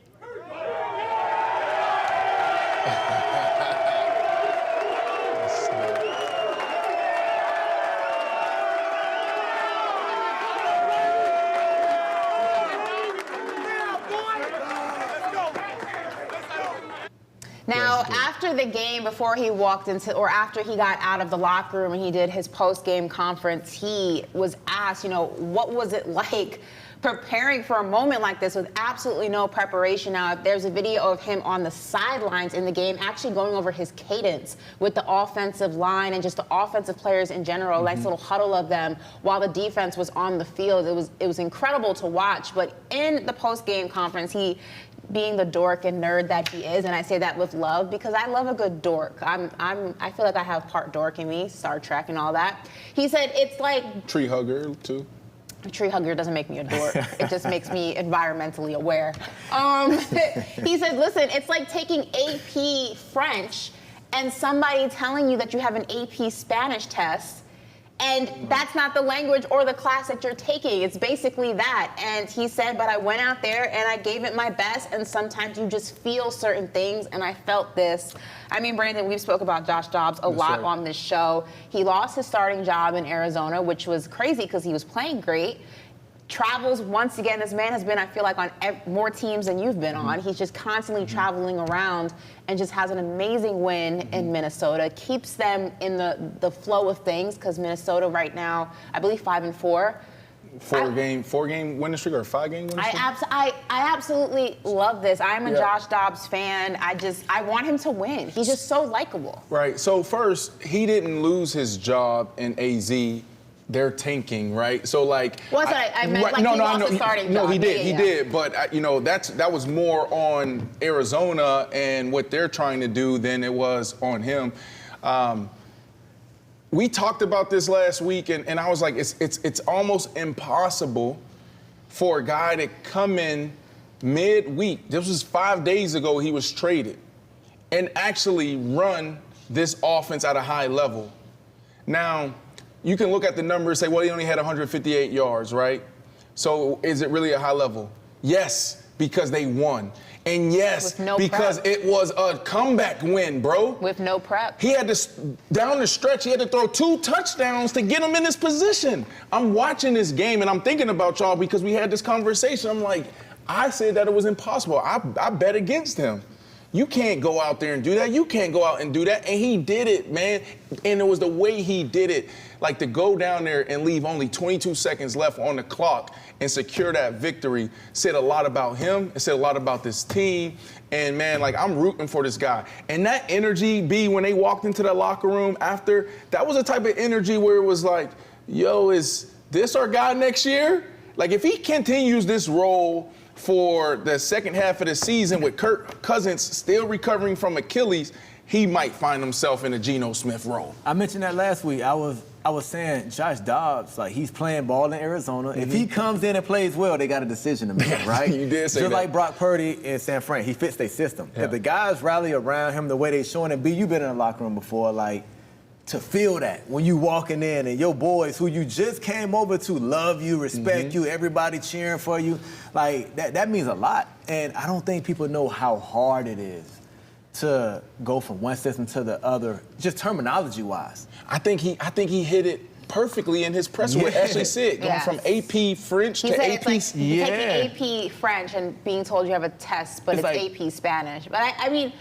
Now, after the game, before he walked into, or after he got out of the locker room and he did his post-game conference, he was asked, what was it like preparing for a moment like this with absolutely no preparation? Now, there's a video of him on the sidelines in the game actually going over his cadence with the offensive line and just the offensive players in general, a nice little huddle of them while the defense was on the field. It was incredible to watch. But in the post-game conference, he, being the dork and nerd that he is, and I say that with love because I love a good dork. I feel like I have part dork in me, Star Trek and all that. He said it's like tree hugger too. A tree hugger doesn't make me a dork. It just makes me environmentally aware. He said, listen, it's like taking AP French and somebody telling you that you have an AP Spanish test, and that's not the language or the class that you're taking. It's basically that. And he said, but I went out there and I gave it my best, and sometimes you just feel certain things, and I felt this. I mean, Brandon, we've spoke about Josh Dobbs a lot on this show. He lost his starting job in Arizona, which was crazy because he was playing great. Travels once again. This man has been, I feel like, on more teams than you've been on. He's just constantly traveling around and just has an amazing win in Minnesota. Keeps them in the flow of things because Minnesota right now, I believe 5-4. Four game winning streak or a 5-game winning streak? I absolutely love this. I'm a Josh Dobbs fan. I want him to win. He's just so likable. Right. So first, he didn't lose his job in AZ. They're tanking, right? So like, well, I meant like he lost the starting job. No, he did. He did. But that was more on Arizona and what they're trying to do than it was on him. We talked about this last week, and I was like, it's almost impossible for a guy to come in midweek. This was 5 days ago. He was traded, and actually run this offense at a high level. Now, you can look at the numbers and say, well, he only had 158 yards, right? So is it really a high level? Yes, because they won. And yes, With no because prep. it was a comeback win, bro. With no prep. He had to, down the stretch, he had to throw 2 touchdowns to get him in this position. I'm watching this game and I'm thinking about y'all because we had this conversation. I'm like, I said that it was impossible. I bet against him. You can't go out there and do that. You can't go out and do that. And he did it, man. And it was the way he did it. Like to go down there and leave only 22 seconds left on the clock and secure that victory said a lot about him. It said a lot about this team. And man, like I'm rooting for this guy. And that energy, B, when they walked into the locker room after, that was a type of energy where it was like, yo, is this our guy next year? Like if he continues this role for the second half of the season with Kirk Cousins still recovering from Achilles, he might find himself in a Geno Smith role. I mentioned that last week. I was saying Josh Dobbs, like he's playing ball in Arizona. If he comes in and plays well, they got a decision to make, right? You did say Just that. like Brock Purdy in San Fran, he fits their system. Yeah. If the guys rally around him the way they showing it, B, you've been in the locker room before, like to feel that when you walking in and your boys who you just came over to love you, respect you, everybody cheering for you, like that means a lot. And I don't think people know how hard it is to go from one system to the other, just terminology-wise. I think he hit it perfectly in his presser with Ashley said, going Yes. from AP French He to said AP. it's like taking AP French and being told you have a test, but it's like- AP Spanish. But I mean,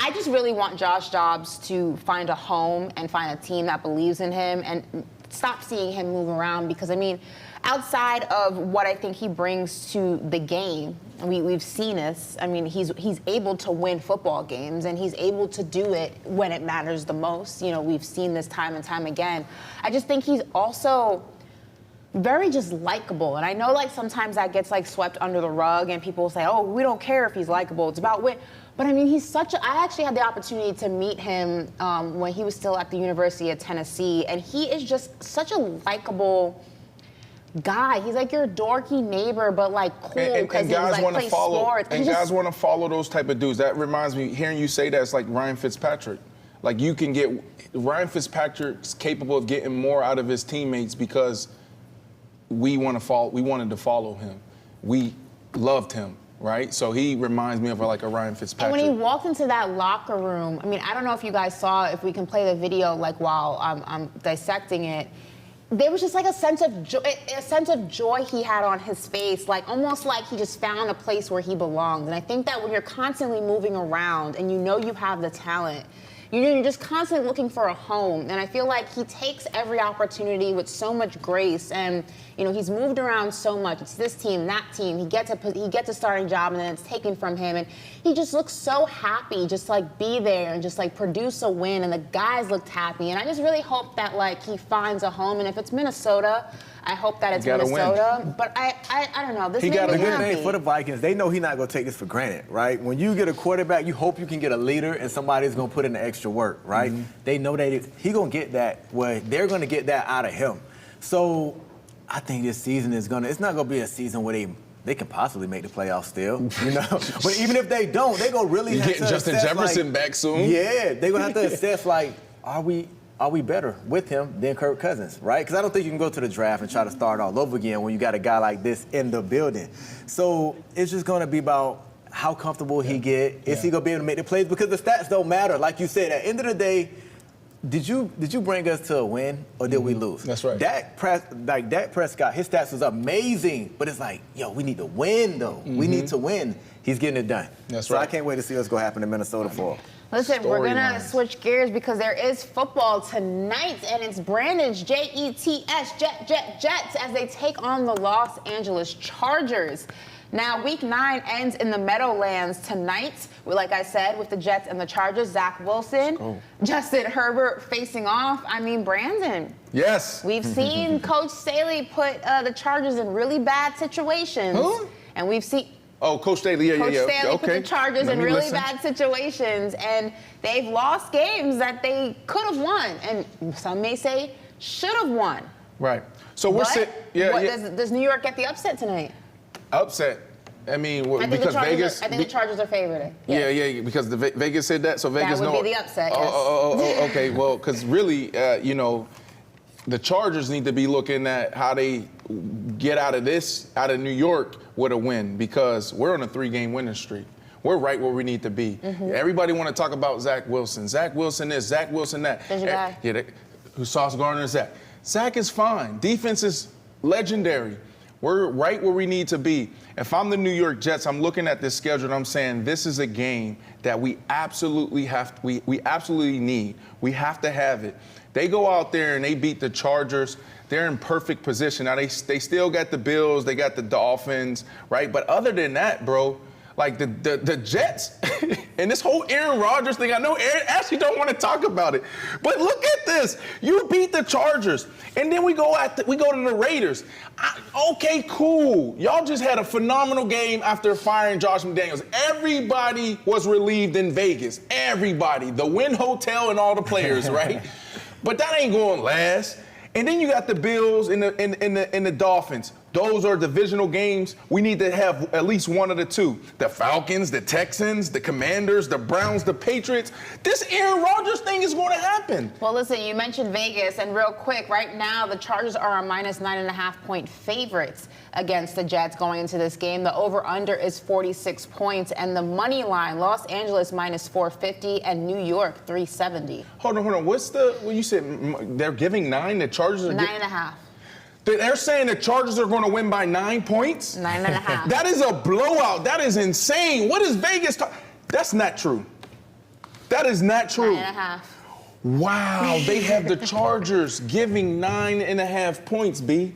I just really want Josh Dobbs to find a home and find a team that believes in him and stop seeing him move around because, I mean, outside of what I think he brings to the game, we've seen this. I mean, he's able to win football games and he's able to do it when it matters the most. You know, we've seen this time and time again. I just think he's also very just likable. And I know like sometimes that gets like swept under the rug and people will say, oh, we don't care if he's likable. It's about win. But I mean, I actually had the opportunity to meet him when he was still at the University of Tennessee. And he is just such a likable guy. He's like your dorky neighbor, but like cool because he guys like want to plays follow. sports. And guys want to follow those type of dudes. That reminds me, hearing you say that, it's like Ryan Fitzpatrick. Like you can get Ryan Fitzpatrick's capable of getting more out of his teammates because we wanted to follow him. We loved him, right? So he reminds me of like a Ryan Fitzpatrick. And when he walked into that locker room, I mean, I don't know if you guys saw, if we can play the video like while I'm dissecting it. There was just like a sense of joy he had on his face, like almost like he just found a place where he belonged. And I think that when you're constantly moving around and you know you have the talent, you're just constantly looking for a home. And I feel like he takes every opportunity with so much grace. And, you know, he's moved around so much. It's this team, that team. He gets a starting job and then it's taken from him. And he just looks so happy, just like be there and just like produce a win. And the guys looked happy. And I just really hope that like he finds a home. And if it's Minnesota, I hope that it's Minnesota. Win. But I don't know. This He made got a me good happy. thing for the Vikings. They know he's not going to take this for granted, right? When you get a quarterback, you hope you can get a leader and somebody's going to put in the extra work, right? They know that he's going to get that. Well, they're going to get that out of him. So I think this season it's not going to be a season where they can possibly make the playoffs still, you know? But even if they don't, they're going to really You're have getting to Justin assess, Jefferson like, back soon. Yeah, they're going to have to assess, like, are we better with him than Kirk Cousins, right? Because I don't think you can go to the draft and try to start all over again when you got a guy like this in the building. So it's just going to be about how comfortable he get. Is he going to be able to make the plays? Because the stats don't matter. Like you said, at the end of the day, did you bring us to a win or did we lose? That's right. Dak Prescott, his stats was amazing, but it's like, yo, we need to win though. We need to win. He's getting it done. That's right. So I right. can't wait to see what's going to happen in Minnesota for him. Listen, we're going to Storylines. switch gears because there is football tonight, and it's Brandon's Jets as they take on the Los Angeles Chargers. Now, Week 9 ends in the Meadowlands tonight, like I said, with the Jets and the Chargers. Zach Wilson, Justin Herbert facing off. I mean, Brandon, Yes. we've seen Coach Staley put the Chargers in really bad situations. Who? And we've seen... Oh, Coach Staley, yeah. Coach Staley put Okay. the Chargers Let in me really listen. bad situations, and they've lost games that they could have won, and some may say should have won. Right. So we're But sitting. does New York get the upset tonight? Upset. I mean, I think because the Chargers Vegas. I think the Chargers are favored. Yeah, because Vegas said that, so Vegas would know. be the upset, yes. Oh, okay. Well, because really, the Chargers need to be looking at how they get out of New York with a win, because we're on a 3-game winning streak. We're right where we need to be. Everybody want to talk about Zach Wilson. Zach Wilson this, Zach Wilson that. There's your guy. Yeah, who Sauce Gardner is Zach. Zach is fine. Defense is legendary. We're right where we need to be. If I'm the New York Jets, I'm looking at this schedule and I'm saying this is a game that we absolutely we absolutely need. We have to have it. They go out there and they beat the Chargers. They're in perfect position. Now, they still got the Bills. They got the Dolphins, right? But other than that, bro, like the Jets and this whole Aaron Rodgers thing, I know Aaron actually don't want to talk about it. But look at this. You beat the Chargers. And then we go to the Raiders. Okay, cool. Y'all just had a phenomenal game after firing Josh McDaniels. Everybody was relieved in Vegas. Everybody. The Wynn Hotel and all the players, right? But that ain't going to last. And then you got the Bills and the Dolphins. Those are divisional games. We need to have at least one of the two. The Falcons, the Texans, the Commanders, the Browns, the Patriots. This Aaron Rodgers thing is going to happen. Well, listen, you mentioned Vegas, and real quick, right now the Chargers are a minus 9.5-point favorites against the Jets going into this game. The over-under is 46 points, and the money line, Los Angeles minus 450 and New York 370. Hold on. What's you said they're giving 9? The Chargers are 9.5. They're saying the Chargers are going to win by 9 points? 9.5. That is a blowout. That is insane. What is Vegas? That's not true. That is not true. 9.5. Wow. They have the Chargers giving 9.5 points, B.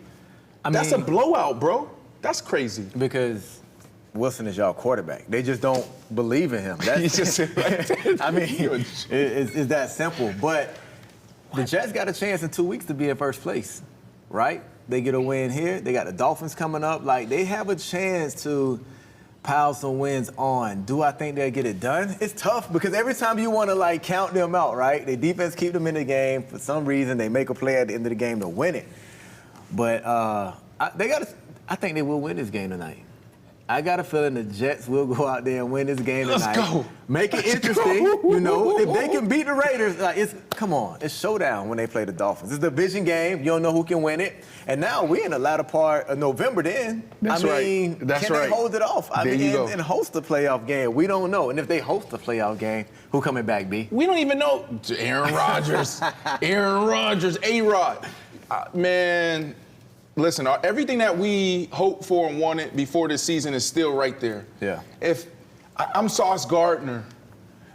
That's a blowout, bro. That's crazy. Because Wilson is y'all quarterback. They just don't believe in him. That's I mean, it's that simple. But the Jets got a chance in 2 weeks to be in first place, right? They get a win here. They got the Dolphins coming up. Like, they have a chance to pile some wins on. Do I think they'll get it done? It's tough because every time you want to, like, count them out, right? Their defense keep them in the game. For some reason, they make a play at the end of the game to win it. But I think they will win this game tonight. I got a feeling the Jets will go out there and win this game tonight. Let's go. Make it interesting. You know, if they can beat the Raiders, come on, it's showdown when they play the Dolphins. It's a division game. You don't know who can win it. And now we're in the latter part of November then. That's can right. They hold it off? And host a playoff game? We don't know. And if they host a playoff game, who coming back, B? We don't even know. Aaron Rodgers. A-Rod. Man, listen, everything that we hoped for and wanted before this season is still right there. Yeah. If I'm Sauce Gardner,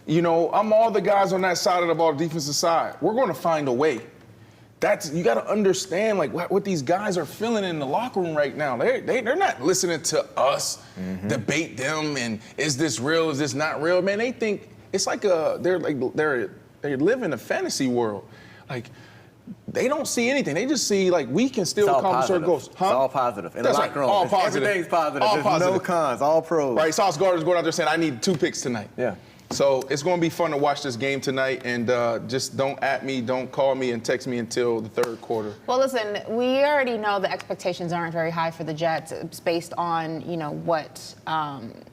you know, I'm all the guys on that side of the ball, defensive side. We're going to find a way. You got to understand, like, what these guys are feeling in the locker room right now. They're not listening to us debate them and is this real, is this not real? Man, they think it's like they live in a fantasy world. Like, they don't see anything. They just see, like, we can still accomplish our goals. Huh? It's all positive. In the locker room. All positive. Everything's positive. All There's positive. no cons. All pros. Right, Sauce Gardner's going out there saying, I need 2 picks tonight. Yeah. So it's going to be fun to watch this game tonight, and just don't call me and text me until the third quarter. Well, listen, we already know the expectations aren't very high for the Jets. It's based on, what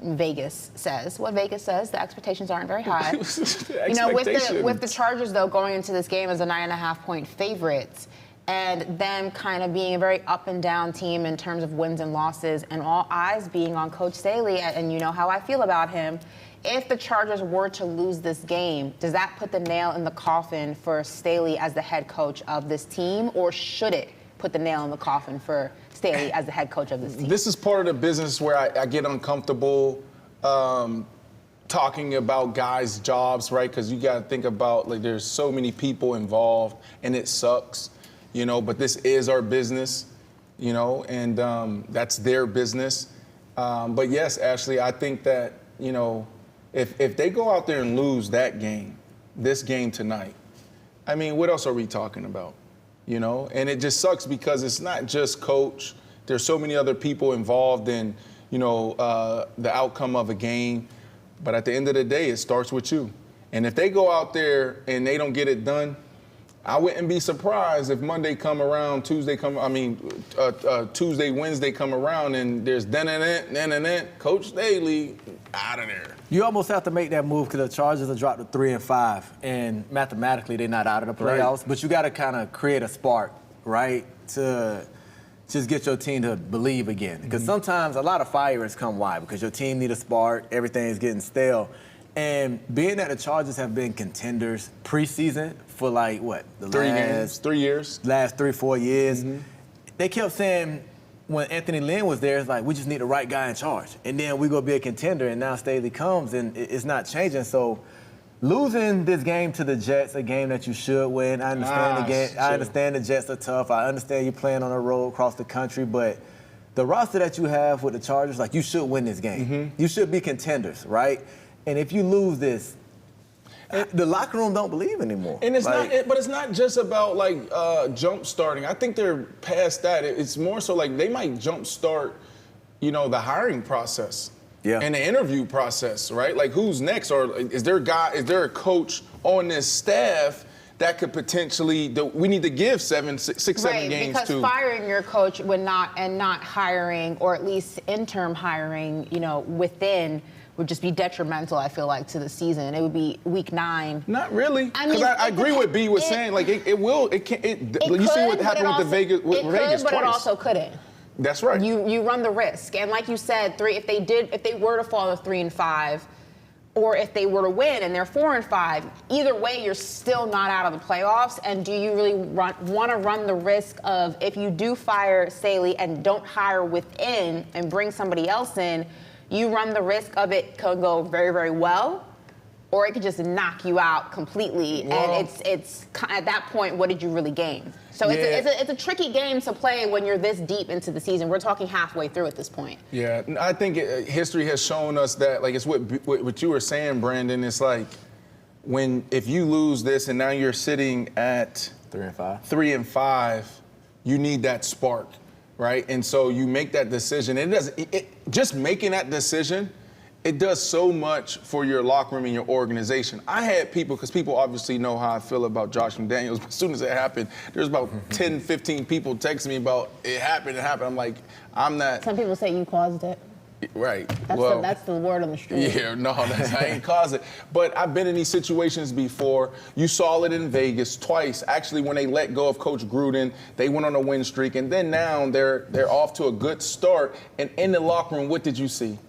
Vegas says. What Vegas says, the expectations aren't very high. With the Chargers, though, going into this game as a 9.5-point favorites, and them kind of being a very up and down team in terms of wins and losses, and all eyes being on Coach Staley, and you know how I feel about him. If the Chargers were to lose this game, does that put the nail in the coffin for Staley as the head coach of this team, or should it put the nail in the coffin for Staley as the head coach of this team? This is part of the business where I get uncomfortable talking about guys' jobs, right? Because you got to think about, like, there's so many people involved, and it sucks, but this is our business, and that's their business. But yes, Ashley, I think that, if they go out there and lose this game tonight, I mean, what else are we talking about? And it just sucks because it's not just coach. There's so many other people involved in, the outcome of a game. But at the end of the day, it starts with you. And if they go out there and they don't get it done, I wouldn't be surprised if Monday come around, Tuesday, Wednesday come around, and there's Coach Staley out of there. You almost have to make that move because the Chargers are dropped to 3-5, and mathematically they're not out of the playoffs. Right. But you got to kind of create a spark, right, to just get your team to believe again. Because sometimes a lot of fires come why? Because your team need a spark, everything's getting stale. And being that the Chargers have been contenders preseason for like, what? The 3 years. Last 3-4 years. They kept saying when Anthony Lynn was there, it's like, we just need the right guy in charge. And then we go be a contender, and now Staley comes, and it's not changing. So losing this game to the Jets, a game that you should win, I understand the game. I understand the Jets are tough. I understand you're playing on the road across the country, but the roster that you have with the Chargers, like, you should win this game. You should be contenders, right? And if you lose this, the locker room don't believe anymore. And it's but it's not just about like jump starting. I think they're past that. It's more so like they might jump start, the hiring process. Yeah. And the interview process, right? Like, who's next? Or is there a coach on this staff that could potentially, we need to give 7 games because to? Firing your coach not hiring, or at least interim hiring, within, would just be detrimental, I feel like, to the season. It would be week 9. Not really. Because I agree with B was saying, like, you see what happened with Vegas Vegas twice. But it also couldn't. That's right. You run the risk. And like you said, if they were to fall to 3-5, or if they were to win and they're 4-5, either way, you're still not out of the playoffs. And do you really want to run the risk of, if you do fire Staley and don't hire within and bring somebody else in, you run the risk of it could go very, very well, or it could just knock you out completely. And it's at that point, what did you really gain? So it's a tricky game to play when you're this deep into the season. We're talking halfway through at this point. Yeah, I think history has shown us that, like, it's what you were saying, Brandon. It's like if you lose this and now you're sitting at 3-5, you need that spark. Right, and so you make that decision. Just making that decision, it does so much for your locker room and your organization. I had people, because people obviously know how I feel about Josh McDaniels, but as soon as it happened, there's about 10, 15 people texting me about it happened. I'm like, I'm not. Some people say you caused it. Right. That's the word on the street. Yeah, no, I ain't caused it. But I've been in these situations before. You saw it in Vegas twice. Actually, when they let go of Coach Gruden, they went on a win streak, and then now they're off to a good start. And in the locker room, what did you see?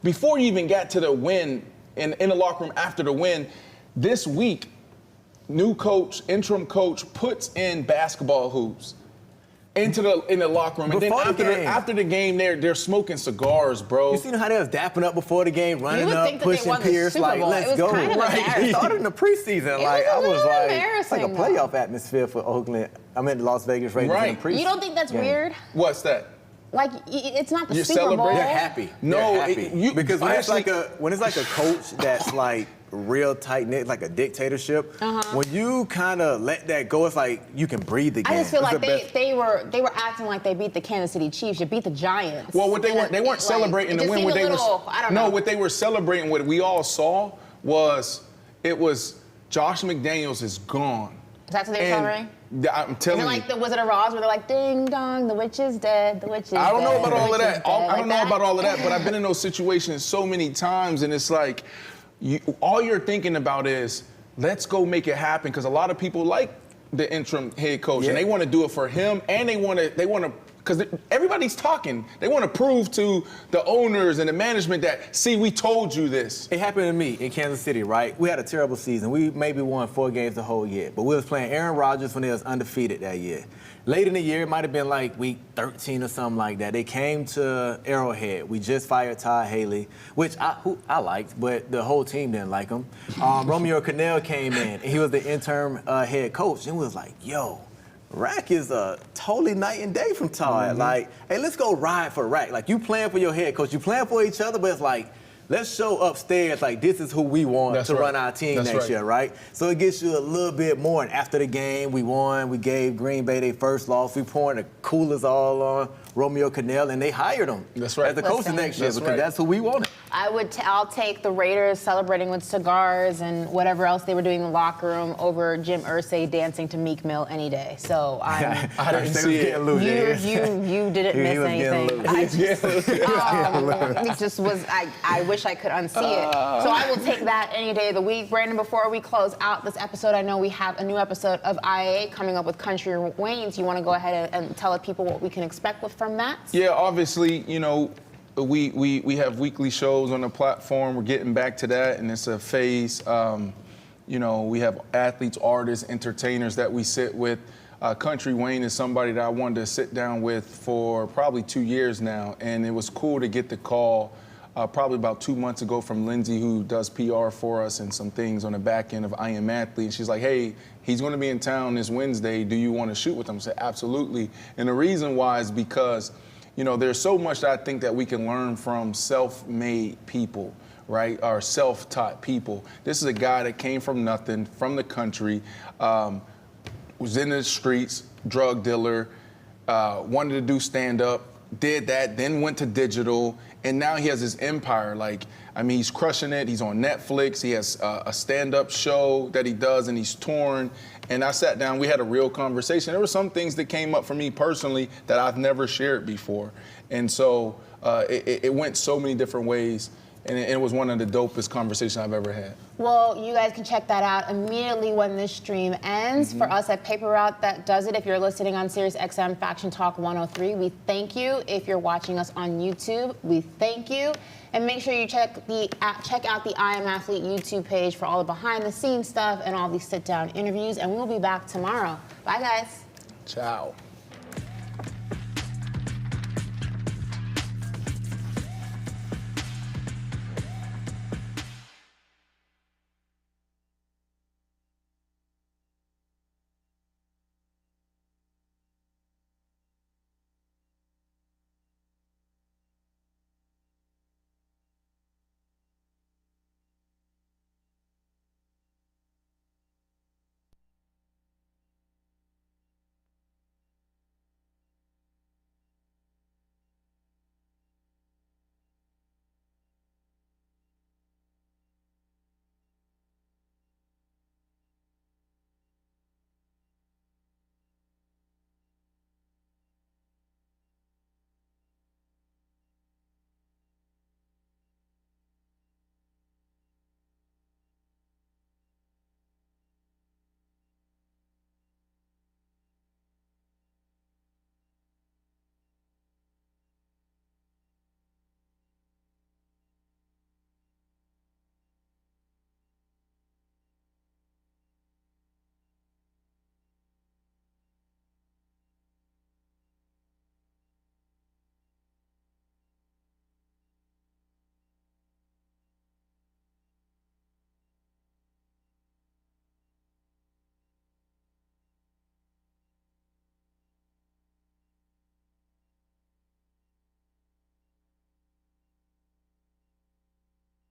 Before you even got to the win, in the locker room after the win, this week, new coach, interim coach, puts in basketball hoops in the locker room. And then after the game, they're smoking cigars, bro. You seen how they was dapping up before the game, running up, pushing Pierce, like, let's go. It started in the preseason. I was like, it's like a playoff atmosphere for Oakland. I'm in Las Vegas Raiders in the preseason. You don't think that's weird? What's that? Like, it's not the You're Super Bowl. celebrating? They're happy. No, they're happy. Because when it's like a coach that's like real tight knit, like a dictatorship. When you kind of let that go, it's like you can breathe again. I just feel like they were acting like they beat the Kansas City Chiefs. You beat the Giants. Well, they weren't celebrating the win. What they were celebrating, what we all saw was Josh McDaniels is gone. That's what they were celebrating? I'm telling you. Is it like the Wizard of Oz, where they're like, ding dong, the witch is dead, the witch is dead. I don't know about all of that. I don't know about all of that, but I've been in those situations so many times, and it's like, all you're thinking about is, let's go make it happen, because a lot of people like the interim head coach, and they want to do it for him, and they want to, because everybody's talking. They want to prove to the owners and the management that, see, we told you this. It happened to me in Kansas City, right? We had a terrible season. We maybe won 4 games the whole year, but we was playing Aaron Rodgers when they was undefeated that year. Late in the year, it might have been like week 13 or something like that. They came to Arrowhead. We just fired Todd Haley, which I liked, but the whole team didn't like him. Romeo Cannell came in, and he was the interim head coach, and we was like, yo, Rack is a totally night and day from Todd. Like, hey, let's go ride for Rack. Like, you playing for your head coach. You playing for each other, but it's like, let's show upstairs, like, this is who we want to run our team next year, right? So it gets you a little bit more. And after the game, we won. We gave Green Bay their first loss. We pouring the coolers all on Romeo Cannell, and they hired him as the coach next year because that's who we wanted. I'll take the Raiders celebrating with cigars and whatever else they were doing in the locker room over Jim Irsay dancing to Meek Mill any day. So I didn't see it. You didn't miss anything. It just was. I wish I could unsee it. So I will take that any day of the week. Brandon, before we close out this episode, I know we have a new episode of IA coming up with Country Wayne's. You want to go ahead and tell people what we can expect from that? Yeah, obviously, we have weekly shows on the platform. We're getting back to that, and it's a phase. We have athletes, artists, entertainers that we sit with. Country Wayne is somebody that I wanted to sit down with for probably 2 years now, and it was cool to get the call probably about 2 months ago from Lindsay, who does PR for us and some things on the back end of I Am Athlete. And she's like, hey, he's going to be in town this Wednesday. Do you want to shoot with him? I said, absolutely. And the reason why is because there's so much that I think that we can learn from self-made people, right? Or self-taught people. This is a guy that came from nothing, from the country, was in the streets, drug dealer, wanted to do stand-up, did that, then went to digital, and now he has his empire. He's crushing it. He's on Netflix. He has a stand-up show that he does, and he's touring. And I sat down, we had a real conversation. There were some things that came up for me personally that I've never shared before. And so it went so many different ways, and it was one of the dopest conversations I've ever had. Well, you guys can check that out immediately when this stream ends. For us at Paper Route, that does it. If you're listening on Sirius XM Faction Talk 103, we thank you. If you're watching us on YouTube, we thank you. And make sure you check out the I Am Athlete YouTube page for all the behind-the-scenes stuff and all these sit-down interviews. And we'll be back tomorrow. Bye, guys. Ciao.